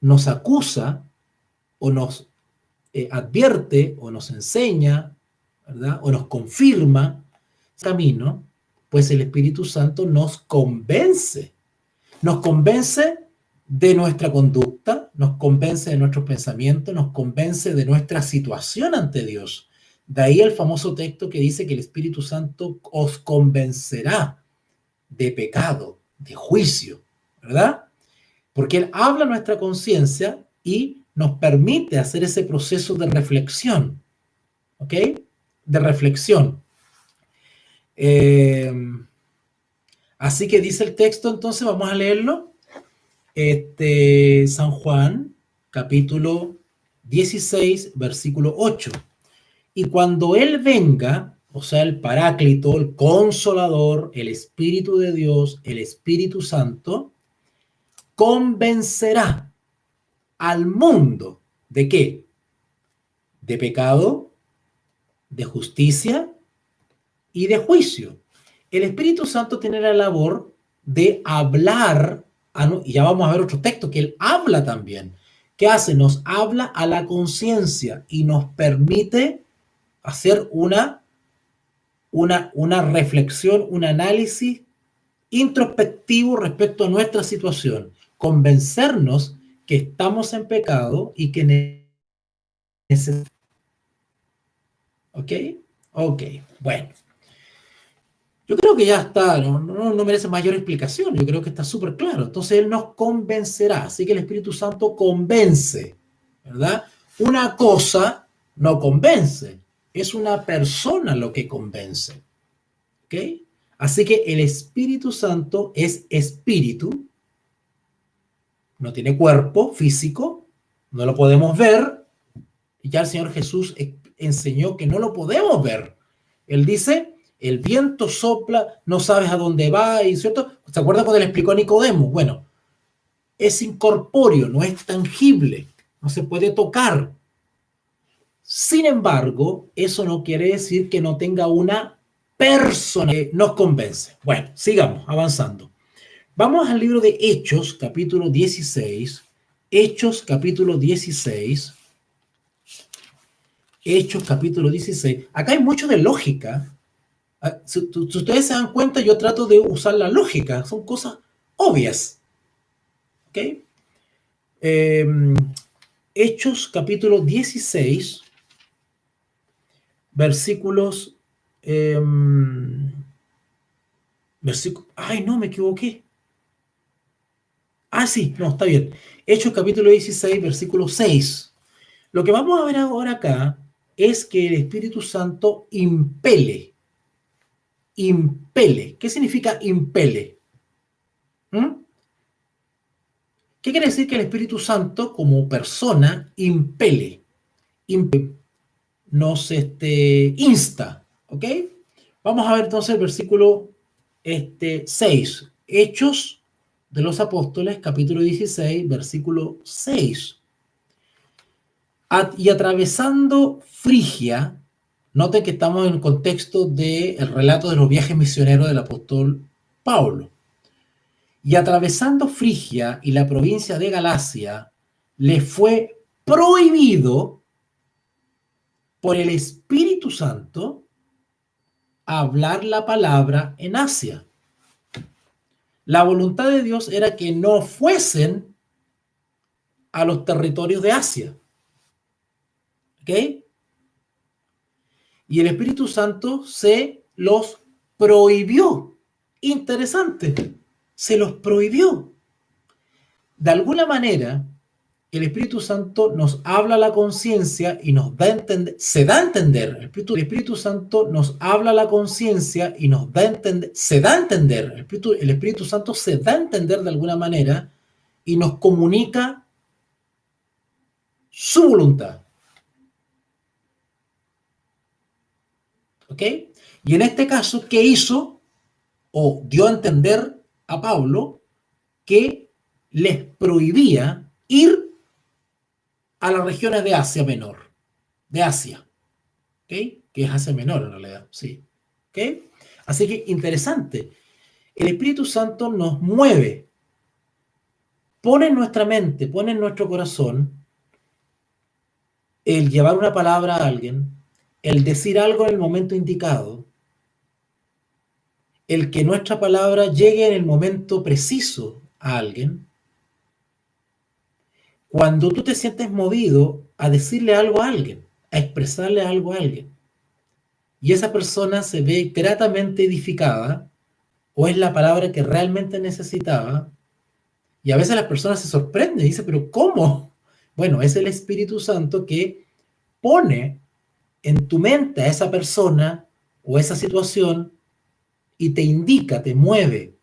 nos acusa o nos advierte o nos enseña, ¿verdad? O nos confirma el camino, pues el Espíritu Santo nos convence. Nos convence de nuestra conducta, nos convence de nuestros pensamientos, nos convence de nuestra situación ante Dios. De ahí el famoso texto que dice que el Espíritu Santo os convencerá de pecado, de juicio, ¿verdad? Porque Él habla a nuestra conciencia y nos permite hacer ese proceso de reflexión, ¿ok? De reflexión. Así que dice el texto, entonces vamos a leerlo. San Juan, capítulo 16, versículo 8. Y cuando Él venga, o sea, el Paráclito, el Consolador, el Espíritu de Dios, el Espíritu Santo, convencerá al mundo ¿de qué? De pecado, de justicia y de juicio. El Espíritu Santo tiene la labor de hablar, y ya vamos a ver otro texto que Él habla también. ¿Qué hace? Nos habla a la conciencia y nos permite hacer una reflexión, un análisis introspectivo respecto a nuestra situación, convencernos que estamos en pecado y que necesitamos. ¿Ok? Ok, bueno. Yo creo que ya está, no merece mayor explicación, yo creo que está súper claro. Entonces Él nos convencerá, así que el Espíritu Santo convence, ¿verdad? Una cosa no convence, es una persona lo que convence, ¿ok? Así que el Espíritu Santo es espíritu, no tiene cuerpo físico, no lo podemos ver, y ya el Señor Jesús enseñó que no lo podemos ver. Él dice, el viento sopla, no sabes a dónde va, y ¿cierto? ¿Se acuerdan cuando le explicó a Nicodemo? Bueno, es incorpóreo, no es tangible, no se puede tocar. Sin embargo, eso no quiere decir que no tenga una persona que nos convence. Bueno, sigamos avanzando. Vamos al libro de Hechos, capítulo 16. Hechos, capítulo 16. Hechos, capítulo 16. Acá hay mucho de lógica. Si ustedes se dan cuenta, yo trato de usar la lógica. Son cosas obvias. ¿Ok? Hechos, capítulo 16, versículos... Ay, no, me equivoqué. Ah, sí, no, está bien. Hechos, capítulo 16, versículo 6. Lo que vamos a ver ahora acá es que el Espíritu Santo impele. Impele. ¿Qué significa impele? ¿Qué quiere decir que el Espíritu Santo como persona impele? Nos insta, ¿ok? Vamos a ver entonces el versículo 6. Hechos de los Apóstoles, capítulo 16, versículo 6. Y atravesando Frigia, noten que estamos en el contexto del relato de los viajes misioneros del apóstol Pablo. Y atravesando Frigia y la provincia de Galacia, le fue prohibido por el Espíritu Santo hablar la palabra en Asia. La voluntad de Dios era que no fuesen a los territorios de Asia. ¿Ok? Y el Espíritu Santo se los prohibió. Interesante. Se los prohibió. De alguna manera, el Espíritu Santo nos habla a la conciencia y nos da a entender, se da a entender. El Espíritu Santo nos habla a la conciencia y nos da a entender, se da a entender. El Espíritu Santo se da a entender de alguna manera y nos comunica su voluntad. ¿Ok? Y en este caso, ¿qué hizo? O dio a entender a Pablo que les prohibía ir a las regiones de Asia Menor, de Asia. ¿Ok? que es AC menor en realidad, sí. ¿Ok? Así que interesante. El Espíritu Santo nos mueve, pone en nuestra mente, pone en nuestro corazón el llevar una palabra a alguien, el decir algo en el momento indicado, el que nuestra palabra llegue en el momento preciso a alguien. Cuando tú te sientes movido a decirle algo a alguien, a expresarle algo a alguien, y esa persona se ve gratamente edificada, o es la palabra que realmente necesitaba, y a veces las personas se sorprenden y dicen, pero ¿cómo? Bueno, es el Espíritu Santo que pone en tu mente a esa persona o esa situación y te indica, te mueve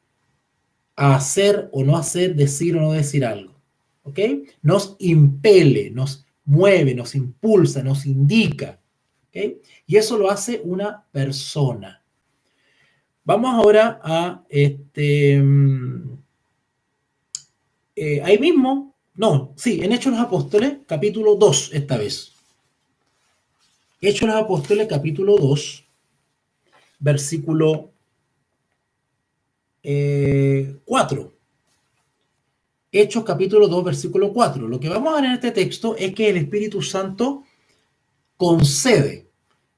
a hacer o no hacer, decir o no decir algo. ¿Ok? Nos impele, nos mueve, nos impulsa, nos indica. ¿Ok? Y eso lo hace una persona. Vamos ahora a ahí mismo, no, sí, en Hechos de los Apóstoles, capítulo 2 esta vez. Hechos de los Apóstoles, capítulo 2, versículo 4. Hechos capítulo 2, versículo 4. Lo que vamos a ver en este texto es que el Espíritu Santo concede.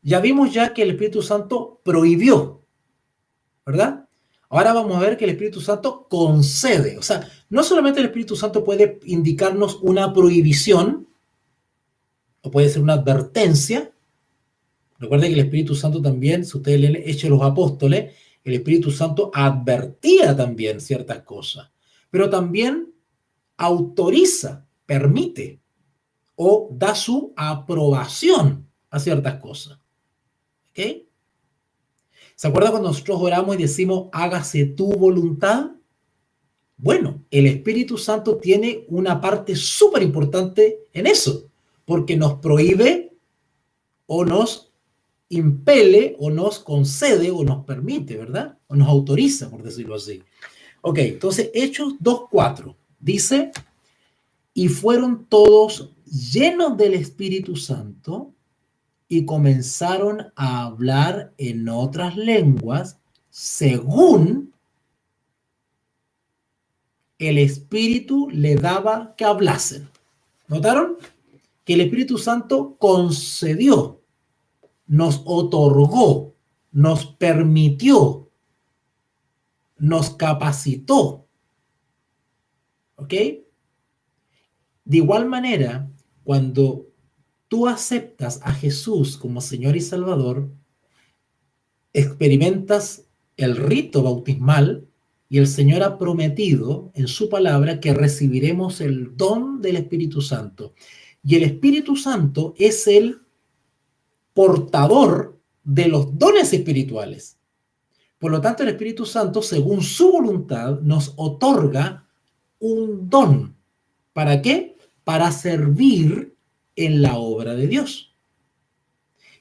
Ya vimos ya que el Espíritu Santo prohibió, ¿verdad? Ahora vamos a ver que el Espíritu Santo concede. O sea, no solamente el Espíritu Santo puede indicarnos una prohibición, o puede ser una advertencia. Recuerden que el Espíritu Santo también, si ustedes leen Hechos de los Apóstoles, el Espíritu Santo advertía también ciertas cosas, pero también autoriza, permite o da su aprobación a ciertas cosas. ¿Ok? ¿Se acuerdan cuando nosotros oramos y decimos, hágase tu voluntad? Bueno, el Espíritu Santo tiene una parte súper importante en eso, porque nos prohíbe o nos impele o nos concede o nos permite, ¿verdad? O nos autoriza, por decirlo así. Ok, entonces Hechos 2:4 dice, y fueron todos llenos del Espíritu Santo y comenzaron a hablar en otras lenguas según el Espíritu le daba que hablasen. ¿Notaron? Que el Espíritu Santo concedió, nos otorgó, nos permitió, nos capacitó. ¿Ok? De igual manera, cuando tú aceptas a Jesús como Señor y Salvador, experimentas el rito bautismal y el Señor ha prometido en su palabra que recibiremos el don del Espíritu Santo. Y el Espíritu Santo es el portador de los dones espirituales. Por lo tanto, el Espíritu Santo, según su voluntad, nos otorga un don. ¿Para qué? Para servir en la obra de Dios.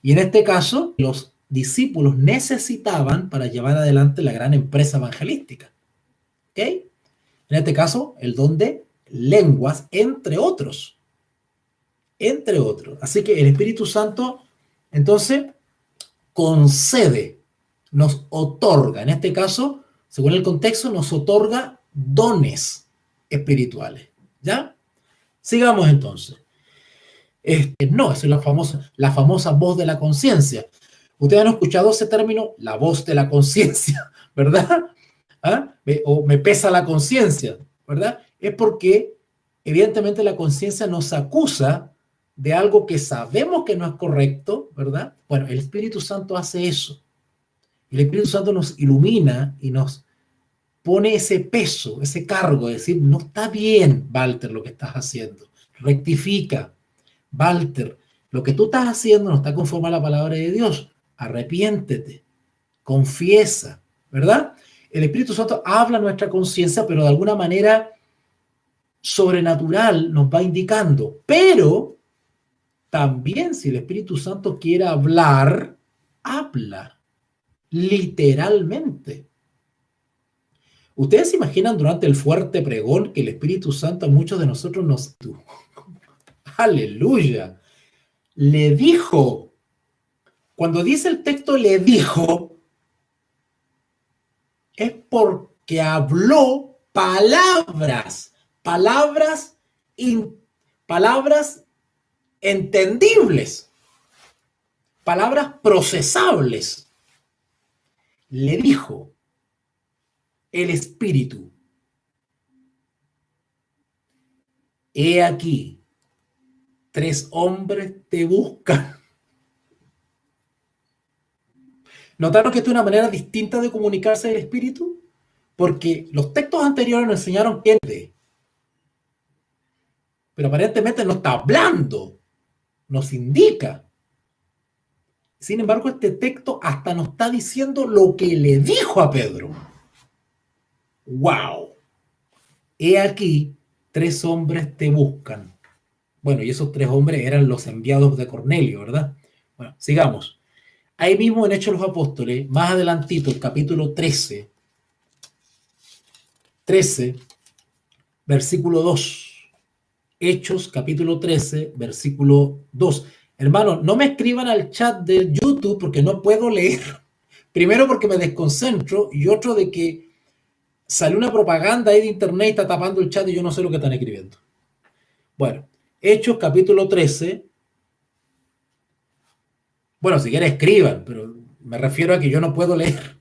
Y en este caso, los discípulos necesitaban para llevar adelante la gran empresa evangelística. ¿Ok? En este caso, el don de lenguas, entre otros. Entre otros. Así que el Espíritu Santo, entonces, concede, nos otorga. En este caso, según el contexto, nos otorga dones espirituales. ¿Ya? Sigamos entonces. No, esa es la famosa voz de la conciencia. Ustedes han escuchado ese término, la voz de la conciencia, ¿verdad? ¿Ah? O me pesa la conciencia, ¿verdad? Es porque evidentemente la conciencia nos acusa de algo que sabemos que no es correcto, ¿verdad? Bueno, el Espíritu Santo hace eso. El Espíritu Santo nos ilumina y nos pone ese peso, ese cargo de decir, no está bien, Walter, lo que estás haciendo. Rectifica. Walter, lo que tú estás haciendo no está conforme a la palabra de Dios. Arrepiéntete, confiesa, ¿verdad? El Espíritu Santo habla a nuestra conciencia, pero de alguna manera sobrenatural nos va indicando. Pero también si el Espíritu Santo quiere hablar, habla, literalmente. ¿Ustedes se imaginan durante el fuerte pregón que el Espíritu Santo a muchos de nosotros nos... ¡Aleluya! Le dijo, Cuando dice el texto le dijo, es porque habló palabras, palabras, palabras entendibles, palabras procesables. Le dijo el Espíritu, he aquí, 3 hombres te buscan. ¿Notaron que esta es una manera distinta de comunicarse del Espíritu? Porque los textos anteriores nos enseñaron quién es, pero aparentemente no está hablando, nos indica. Sin embargo, este texto hasta nos está diciendo lo que le dijo a Pedro. ¡Wow! He aquí, 3 hombres te buscan. Bueno, y esos 3 hombres eran los enviados de Cornelio, ¿verdad? Bueno, sigamos. Ahí mismo en Hechos de los Apóstoles, más adelantito, el capítulo 13, versículo 2. Hechos, capítulo 13, versículo 2. Hermano, no me escriban al chat de YouTube porque no puedo leer. Primero porque me desconcentro y otro de que sale una propaganda ahí de internet y está tapando el chat y yo no sé lo que están escribiendo. Bueno, Hechos, capítulo 13. Bueno, si quieren escriban, pero me refiero a que yo no puedo leer.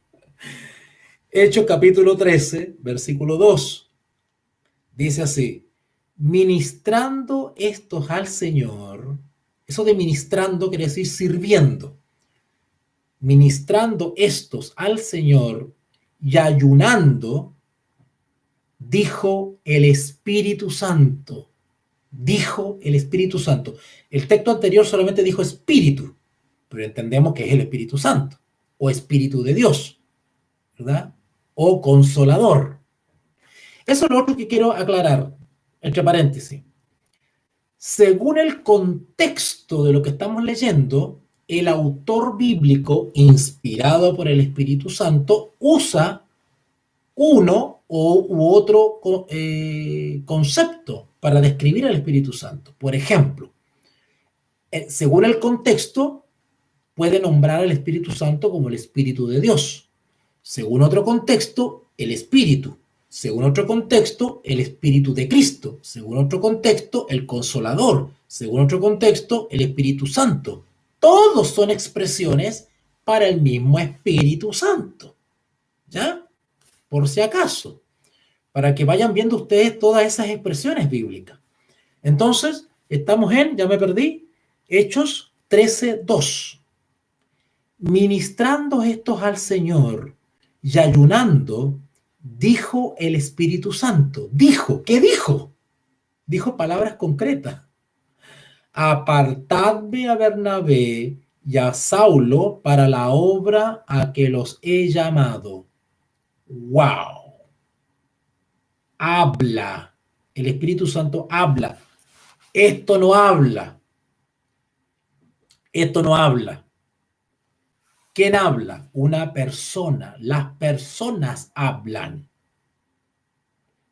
Hechos, capítulo 13, versículo 2. Dice así: ministrando estos al Señor. Eso de ministrando quiere decir sirviendo. Ministrando estos al Señor y ayunando, dijo el Espíritu Santo. Dijo el Espíritu Santo. El texto anterior solamente dijo Espíritu, pero entendemos que es el Espíritu Santo, o Espíritu de Dios, ¿verdad? O Consolador. Eso es lo otro que quiero aclarar, entre paréntesis. Según el contexto de lo que estamos leyendo, el autor bíblico, inspirado por el Espíritu Santo, usa uno u otro concepto para describir al Espíritu Santo. Por ejemplo, según el contexto, puede nombrar al Espíritu Santo como el Espíritu de Dios. Según otro contexto, el Espíritu. Según otro contexto, el Espíritu de Cristo. Según otro contexto, el Consolador. Según otro contexto, el Espíritu Santo. Todos son expresiones para el mismo Espíritu Santo. ¿Ya? Por si acaso. Para que vayan viendo ustedes todas esas expresiones bíblicas. Entonces, estamos en, ya me perdí, Hechos 13:2. Ministrando estos al Señor y ayunando, dijo el Espíritu Santo. Dijo, ¿qué dijo? Dijo palabras concretas. Apartadme a Bernabé y a Saulo para la obra a que los he llamado. ¡Wow! Habla. El Espíritu Santo habla. Esto no habla. Esto no habla. ¿Quién habla? Una persona. Las personas hablan.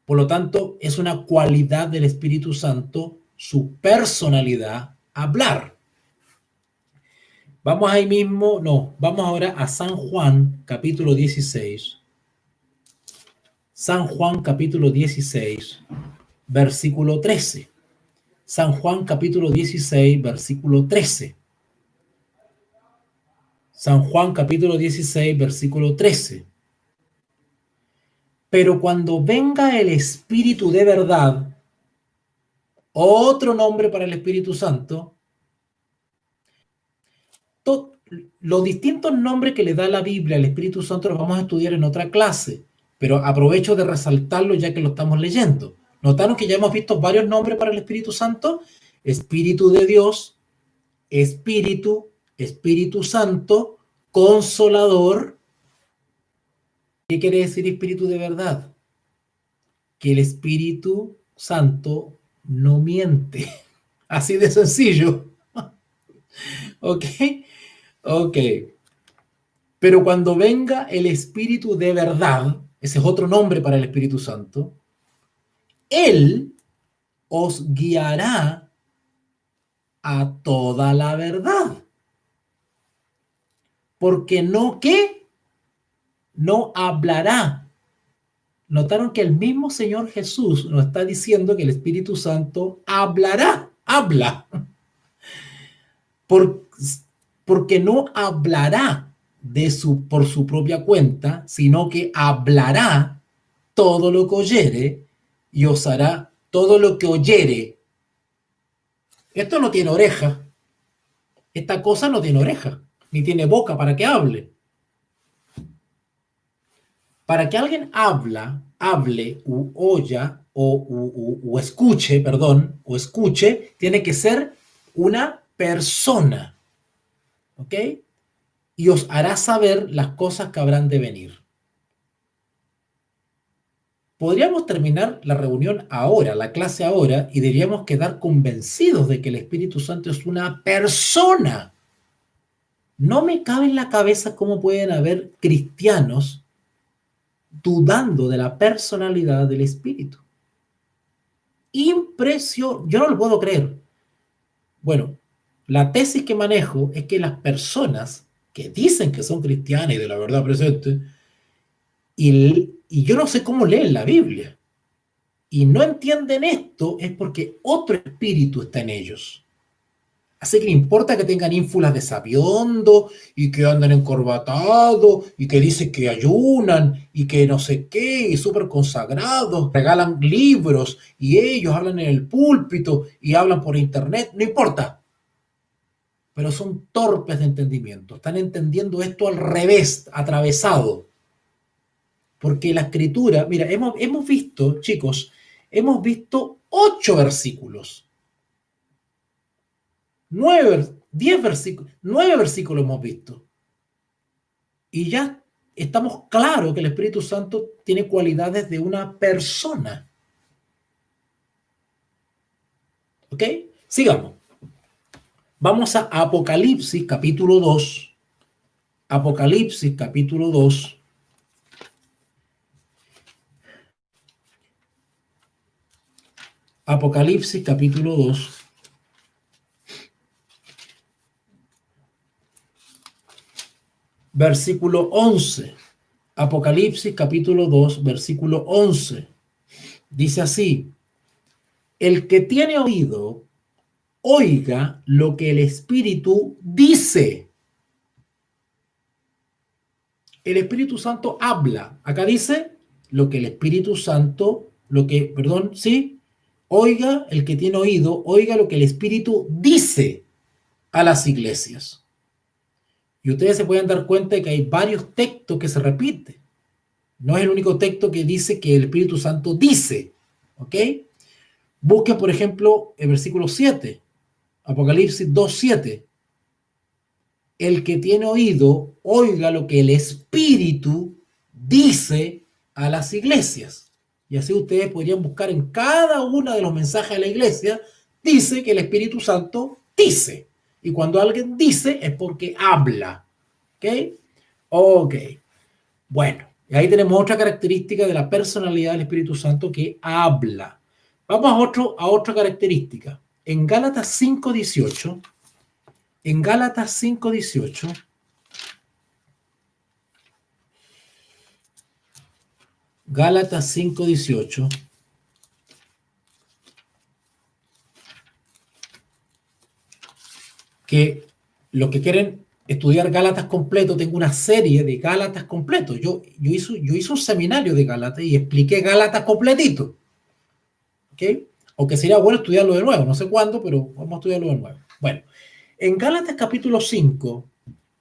Por lo tanto, es una cualidad del Espíritu Santo, su personalidad, hablar. Vamos ahí mismo, no, vamos ahora a San Juan, capítulo 16. San Juan, capítulo 16, versículo 13. San Juan, capítulo 16, versículo 13. San Juan, capítulo 16, versículo 13. Pero cuando venga el Espíritu de verdad, otro nombre para el Espíritu Santo, los distintos nombres que le da la Biblia al Espíritu Santo los vamos a estudiar en otra clase, pero aprovecho de resaltarlo ya que lo estamos leyendo. ¿Notaron que ya hemos visto varios nombres para el Espíritu Santo? Espíritu de Dios, Espíritu, Espíritu Santo, Consolador. ¿Qué quiere decir Espíritu de verdad? Que el Espíritu Santo no miente. Así de sencillo. ¿Ok? Ok. Pero cuando venga el Espíritu de verdad, ese es otro nombre para el Espíritu Santo, Él os guiará a toda la verdad. porque no, ¿qué? No hablará. Notaron que el mismo Señor Jesús nos está diciendo que el Espíritu Santo hablará, habla, por, porque no hablará por su propia cuenta, sino que hablará todo lo que oyere y os hará todo lo que oyere. Esto no tiene oreja. Esta cosa no tiene oreja, ni tiene boca para que hable. Para que alguien hable, u oya, o escuche, perdón, o escuche, tiene que ser una persona, ¿ok? Y os hará saber las cosas que habrán de venir. Podríamos terminar la reunión ahora, la clase ahora, y deberíamos quedar convencidos de que el Espíritu Santo es una persona. No me cabe en la cabeza cómo pueden haber cristianos dudando de la personalidad del Espíritu. Yo no lo puedo creer. Bueno, la tesis que manejo es que las personas que dicen que son cristianas y de la verdad presente, y yo no sé cómo leen la Biblia, y no entienden esto, es porque otro espíritu está en ellos. Así que no importa que tengan ínfulas de sabiondo y que andan encorbatados y que dicen que ayunan y que no sé qué y súper consagrados, regalan libros y ellos hablan en el púlpito y hablan por internet, no importa. Pero son torpes de entendimiento, están entendiendo esto al revés, atravesado. Porque la escritura, mira, hemos visto, chicos, hemos visto 8 versículos. 10 versículos, 9 versículos hemos visto. Y ya estamos claros que el Espíritu Santo tiene cualidades de una persona. ¿Ok? Sigamos. Vamos a Apocalipsis capítulo 2. Apocalipsis capítulo 2. Apocalipsis capítulo 2. Versículo 11. Apocalipsis capítulo 2, versículo 11. Dice así: el que tiene oído, oiga lo que el Espíritu dice. El Espíritu Santo habla. Acá dice lo que el Espíritu Santo, sí, oiga, el que tiene oído, oiga lo que el Espíritu dice a las iglesias. Y ustedes se pueden dar cuenta de que hay varios textos que se repiten. No es el único texto que dice que el Espíritu Santo dice. ¿Ok? Busquen, por ejemplo, el versículo 7. Apocalipsis 2:7. El que tiene oído, oiga lo que el Espíritu dice a las iglesias. Y así ustedes podrían buscar en cada uno de los mensajes de la iglesia, dice que el Espíritu Santo dice. Y cuando alguien dice es porque habla. ¿Ok? Ok. Bueno, y ahí tenemos otra característica de la personalidad del Espíritu Santo, que habla. Vamos a otra característica. En Gálatas 5:18, Gálatas 5:18, que los que quieren estudiar Gálatas completo, tengo una serie de Gálatas completo. Yo hice un seminario de Gálatas y expliqué Gálatas completito. ¿Ok? Aunque sería bueno estudiarlo de nuevo, no sé cuándo, pero vamos a estudiarlo de nuevo. Bueno, en Gálatas capítulo 5,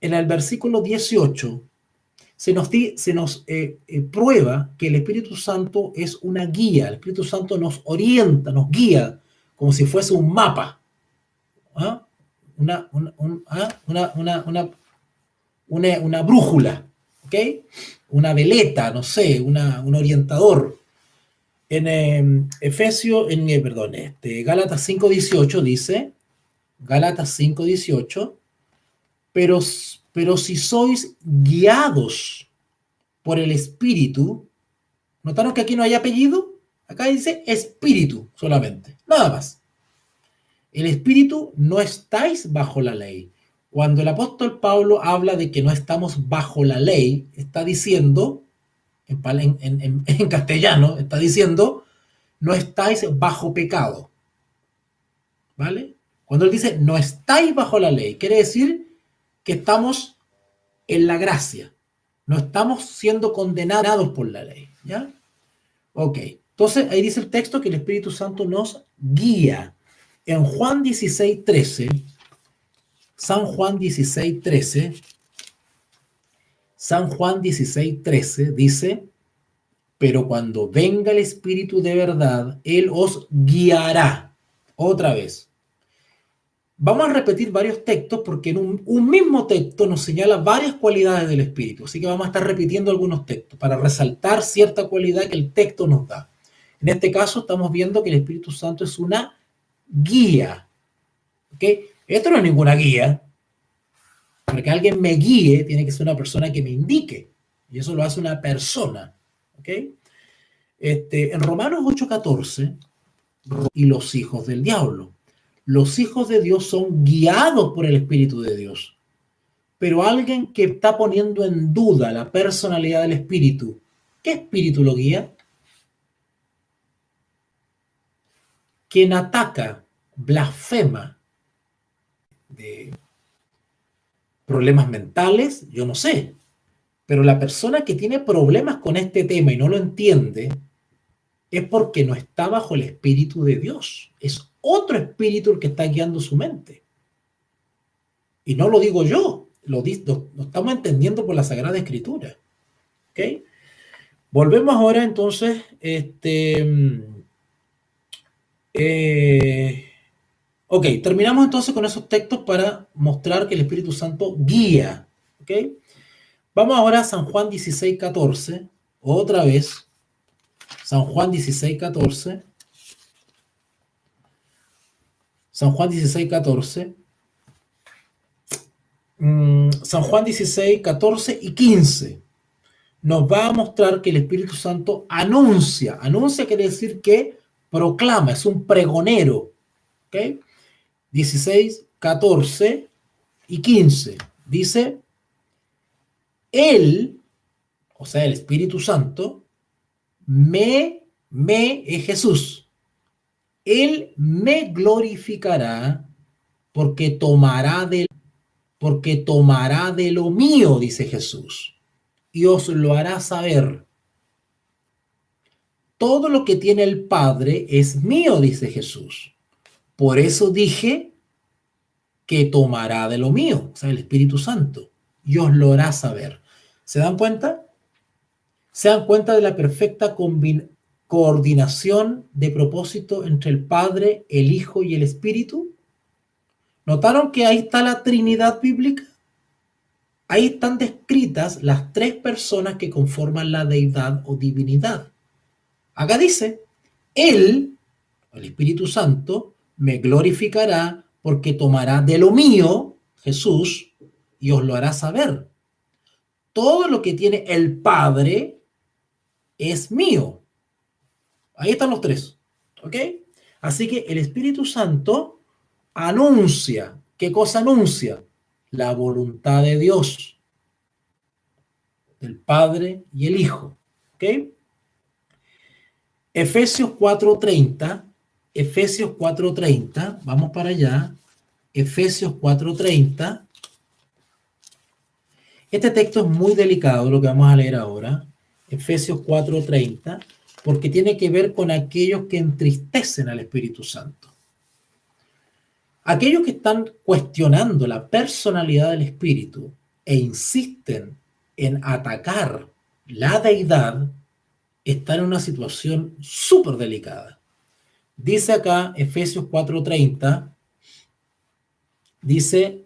en el versículo 18, se nos prueba que el Espíritu Santo es una guía. El Espíritu Santo nos orienta, nos guía, como si fuese un mapa. ¿Ah? Una brújula, ¿ok? Una veleta, no sé, un orientador. En Gálatas 5:18 dice, Gálatas 5:18, pero si sois guiados por el Espíritu, ¿notaron que aquí no hay apellido? Acá dice Espíritu solamente, nada más. El Espíritu, no estáis bajo la ley. Cuando el apóstol Pablo habla de que no estamos bajo la ley, está diciendo, en castellano, está diciendo, no estáis bajo pecado. ¿Vale? Cuando él dice, no estáis bajo la ley, quiere decir que estamos en la gracia. No estamos siendo condenados por la ley. ¿Ya? Ok. Entonces, ahí dice el texto que el Espíritu Santo nos guía. En Juan 16:13, San Juan 16:13, San Juan 16:13 dice, pero cuando venga el Espíritu de verdad, Él os guiará. Otra vez. Vamos a repetir varios textos porque en un mismo texto nos señala varias cualidades del Espíritu. Así que vamos a estar repitiendo algunos textos para resaltar cierta cualidad que el texto nos da. En este caso estamos viendo que el Espíritu Santo es una guía. ¿Ok? Esto no es ninguna guía. Para que alguien me guíe, tiene que ser una persona que me indique. Y eso lo hace una persona. ¿Ok? En Romanos 8:14, y los hijos del diablo. Los hijos de Dios son guiados por el Espíritu de Dios. Pero alguien que está poniendo en duda la personalidad del Espíritu, ¿qué espíritu lo guía? Quien ataca, blasfema de problemas mentales, yo no sé. Pero la persona que tiene problemas con este tema y no lo entiende, es porque no está bajo el Espíritu de Dios. Es otro espíritu el que está guiando su mente. Y no lo digo yo, lo estamos entendiendo por la Sagrada Escritura. ¿Ok? Volvemos ahora entonces, ok, terminamos entonces con esos textos para mostrar que el Espíritu Santo guía. ¿Ok? Vamos ahora a San Juan 16:14, otra vez. San Juan 16:14. San Juan 16:14. San Juan 16:14 y 15 nos va a mostrar que el Espíritu Santo anuncia. Anuncia quiere decir que proclama, es un pregonero. ¿Ok? 16:14 y 15 dice, Él, o sea, el Espíritu Santo, es Jesús. Él me glorificará porque tomará de lo mío, dice Jesús, y os lo hará saber. Todo lo que tiene el Padre es mío, dice Jesús. Por eso dije que tomará de lo mío, o sea, el Espíritu Santo, y os lo hará saber. ¿Se dan cuenta? ¿Se dan cuenta de la perfecta coordinación de propósito entre el Padre, el Hijo y el Espíritu? ¿Notaron que ahí está la Trinidad bíblica? Ahí están descritas las tres personas que conforman la deidad o divinidad. Acá dice, Él, el Espíritu Santo, me glorificará porque tomará de lo mío, Jesús, y os lo hará saber. Todo lo que tiene el Padre es mío. Ahí están los tres. ¿Ok? Así que el Espíritu Santo anuncia. ¿Qué cosa anuncia? La voluntad de Dios, del Padre y el Hijo. ¿Ok? Efesios 4:30. Efesios 4:30. Vamos para allá. Efesios 4:30. Este texto es muy delicado, lo que vamos a leer ahora. Efesios 4:30, porque tiene que ver con aquellos que entristecen al Espíritu Santo. Aquellos que están cuestionando la personalidad del Espíritu e insisten en atacar la deidad, están en una situación súper delicada. Dice acá, Efesios 4:30, dice,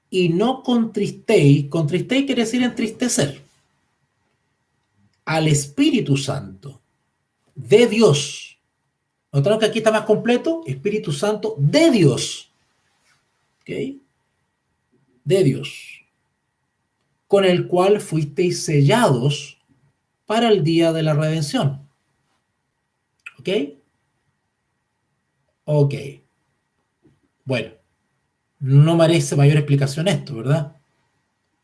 y no contristéis quiere decir entristecer, al Espíritu Santo de Dios. ¿Notaron que aquí está más completo? Espíritu Santo de Dios. ¿Ok? De Dios. Con el cual fuisteis sellados para el día de la redención. ¿Ok? Ok. Bueno, No merece mayor explicación esto, ¿verdad?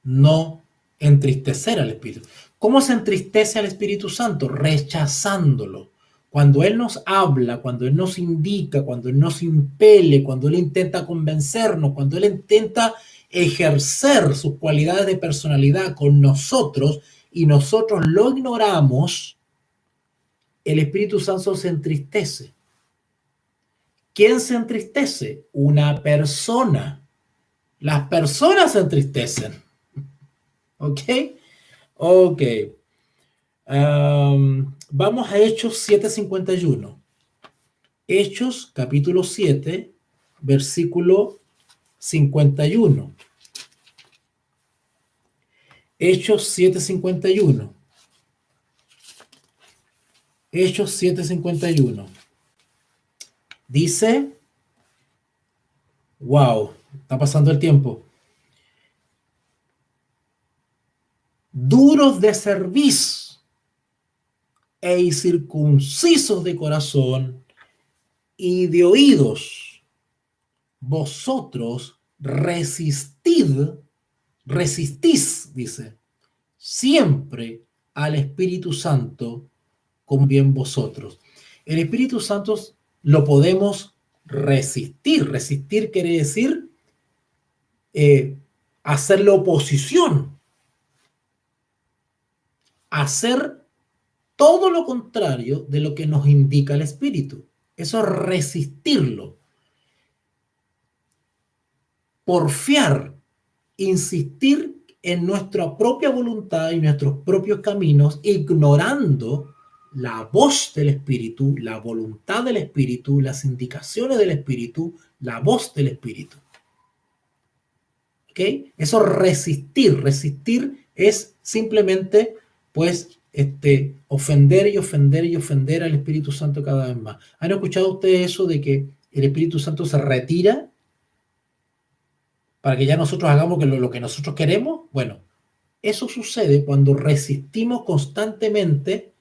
No entristecer al Espíritu. ¿Cómo se entristece al Espíritu Santo? Rechazándolo. Cuando Él nos habla, cuando Él nos indica, cuando Él nos impele, cuando Él intenta convencernos, cuando Él intenta ejercer sus cualidades de personalidad con nosotros y nosotros lo ignoramos, el Espíritu Santo se entristece. ¿Quién se entristece? Una persona. Las personas se entristecen. ¿Ok? Ok. Vamos a Hechos 7:51. Hechos capítulo 7, versículo 51. Hechos 7:51. Hechos 7:51. Dice, wow, está pasando el tiempo. Duros de cerviz e incircuncisos de corazón y de oídos, vosotros resistís, dice, siempre al Espíritu Santo como bien vosotros. El Espíritu Santo lo podemos resistir. Resistir quiere decir hacerle oposición, hacer todo lo contrario de lo que nos indica el Espíritu. Eso es resistirlo. Porfiar, insistir en nuestra propia voluntad y nuestros propios caminos, ignorando la voz del Espíritu, la voluntad del Espíritu, las indicaciones del Espíritu, la voz del Espíritu. ¿Ok? Eso resistir. Resistir es simplemente, pues, ofender y ofender y ofender al Espíritu Santo cada vez más. ¿Han escuchado ustedes eso de que el Espíritu Santo se retira para que ya nosotros hagamos lo que nosotros queremos? Bueno, eso sucede cuando resistimos constantemente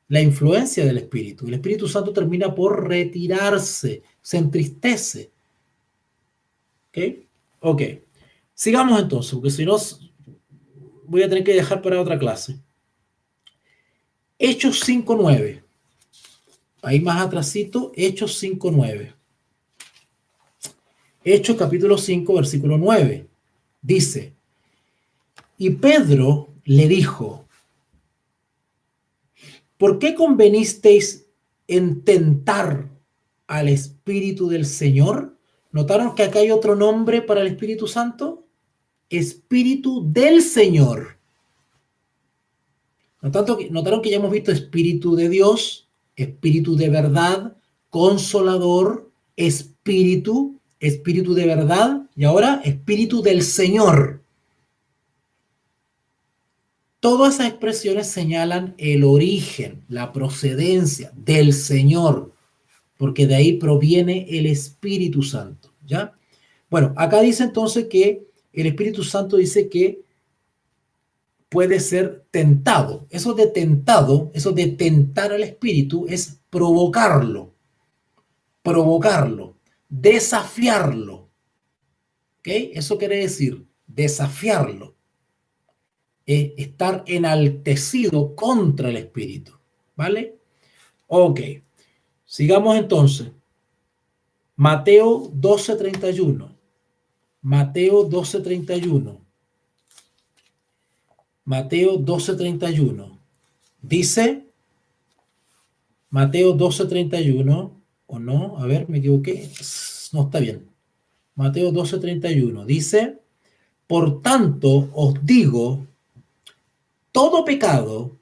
la influencia del Espíritu. El Espíritu Santo termina por retirarse, se entristece. ¿Ok? Ok. Sigamos entonces, porque si no voy a tener que dejar para otra clase. Hechos 5:9. Ahí más atrasito, Hechos 5:9. Hechos capítulo 5, versículo 9. Dice, y Pedro le dijo, ¿por qué convenisteis en tentar al Espíritu del Señor? ¿Notaron que acá hay otro nombre para el Espíritu Santo? Espíritu del Señor. Notaron que ya hemos visto Espíritu de Dios, Espíritu de verdad, Consolador, Espíritu de verdad, y ahora Espíritu del Señor. Todas esas expresiones señalan el origen, la procedencia del Señor, porque de ahí proviene el Espíritu Santo, ¿ya? Bueno, acá dice entonces que el Espíritu Santo dice que puede ser tentado. Eso de tentado, eso de tentar al Espíritu es provocarlo, desafiarlo. ¿Ok? Eso quiere decir desafiarlo. Estar enaltecido contra el Espíritu. ¿Vale? Ok. Sigamos entonces. Mateo 12:31. Mateo 12:31. Mateo 12:31. Dice, Mateo 12:31, o no, a ver, me equivoqué. No, está bien. Mateo 12:31. Dice, por tanto os digo, todo pecado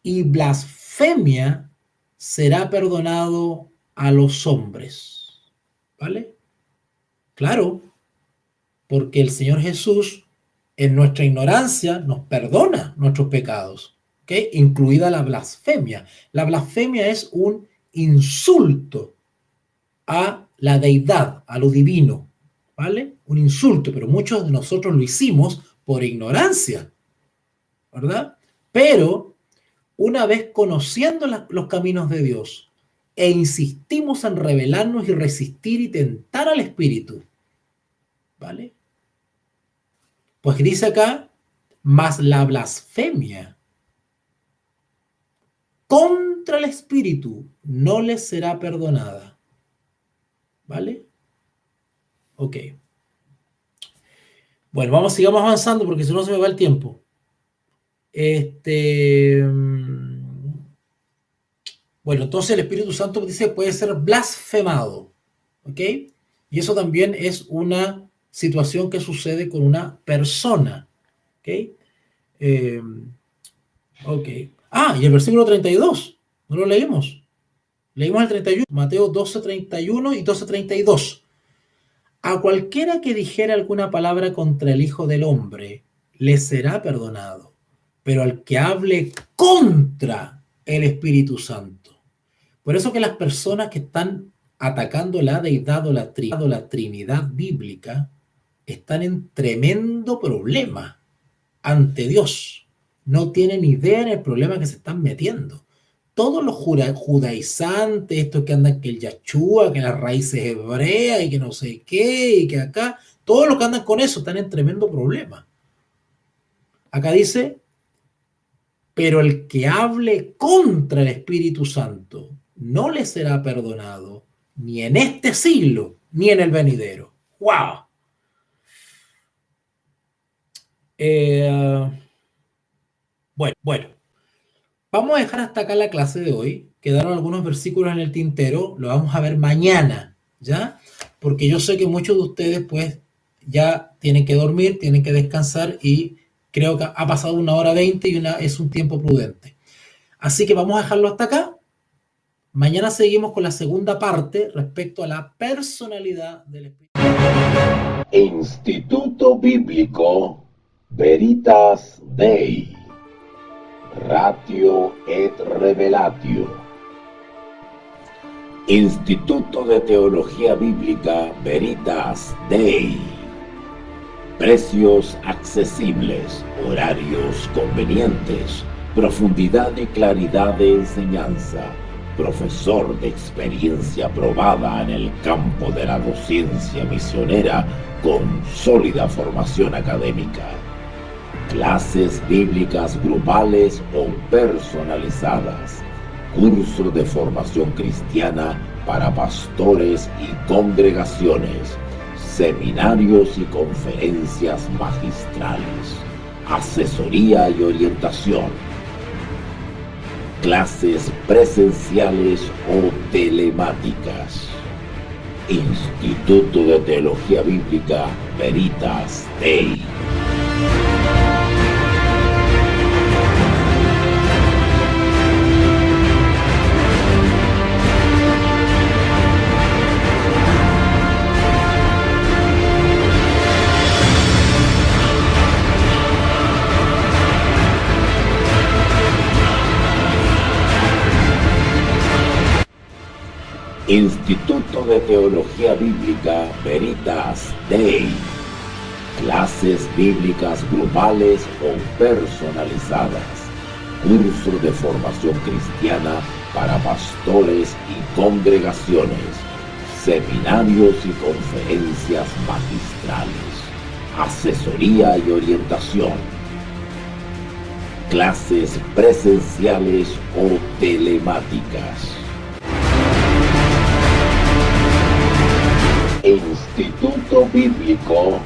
y blasfemia será perdonado a los hombres. ¿Vale? Claro, porque el Señor Jesús, en nuestra ignorancia, nos perdona nuestros pecados, ¿ok? Incluida la blasfemia. La blasfemia es un insulto a la deidad, a lo divino, ¿vale? Un insulto, pero muchos de nosotros lo hicimos por ignorancia, ¿verdad? Pero una vez conociendo los caminos de Dios e insistimos en rebelarnos y resistir y tentar al Espíritu, ¿vale? Pues dice acá, mas la blasfemia contra el Espíritu no le será perdonada, ¿vale? Ok. Bueno, sigamos avanzando porque si no se me va el tiempo. Bueno, entonces el Espíritu Santo dice puede ser blasfemado, ¿ok? Y eso también es una situación que sucede con una persona, ¿ok? Ok. Ah, y el versículo 32, no lo leímos. Leímos el 31, Mateo 12, 31 y 12, 32. A cualquiera que dijera alguna palabra contra el Hijo del Hombre, le será perdonado, pero al que hable contra el Espíritu Santo. Por eso que las personas que están atacando la deidad o la Trinidad bíblica están en tremendo problema ante Dios. No tienen idea en el problema que se están metiendo. Todos los judaizantes, estos que andan que el Yachúa, que las raíces hebreas y que no sé qué, y que acá, todos los que andan con eso están en tremendo problema. Acá dice, pero el que hable contra el Espíritu Santo no le será perdonado, ni en este siglo, ni en el venidero. ¡Wow! Bueno, vamos a dejar hasta acá la clase de hoy. Quedaron algunos versículos en el tintero, lo vamos a ver mañana, ¿ya? Porque yo sé que muchos de ustedes, pues, ya tienen que dormir, tienen que descansar y creo que ha pasado 1 hora 20 y es un tiempo prudente. Así que vamos a dejarlo hasta acá. Mañana seguimos con la segunda parte respecto a la personalidad del Espíritu. Instituto Bíblico Veritas Dei, Ratio et Revelatio. Instituto de Teología Bíblica Veritas Dei. Precios accesibles, horarios convenientes, profundidad y claridad de enseñanza. Profesor de experiencia probada en el campo de la docencia misionera con sólida formación académica. Clases bíblicas grupales o personalizadas. Curso de formación cristiana para pastores y congregaciones. Seminarios y conferencias magistrales. Asesoría y orientación. Clases presenciales o telemáticas. Instituto de Teología Bíblica Veritas Dei. Instituto de Teología Bíblica Veritas Dei. Clases bíblicas grupales o personalizadas. Curso de formación cristiana para pastores y congregaciones. Seminarios y conferencias magistrales. Asesoría y orientación. Clases presenciales o telemáticas. Instituto Bíblico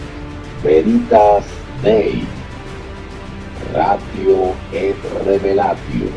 Veritas Dei, Ratio et Revelatio.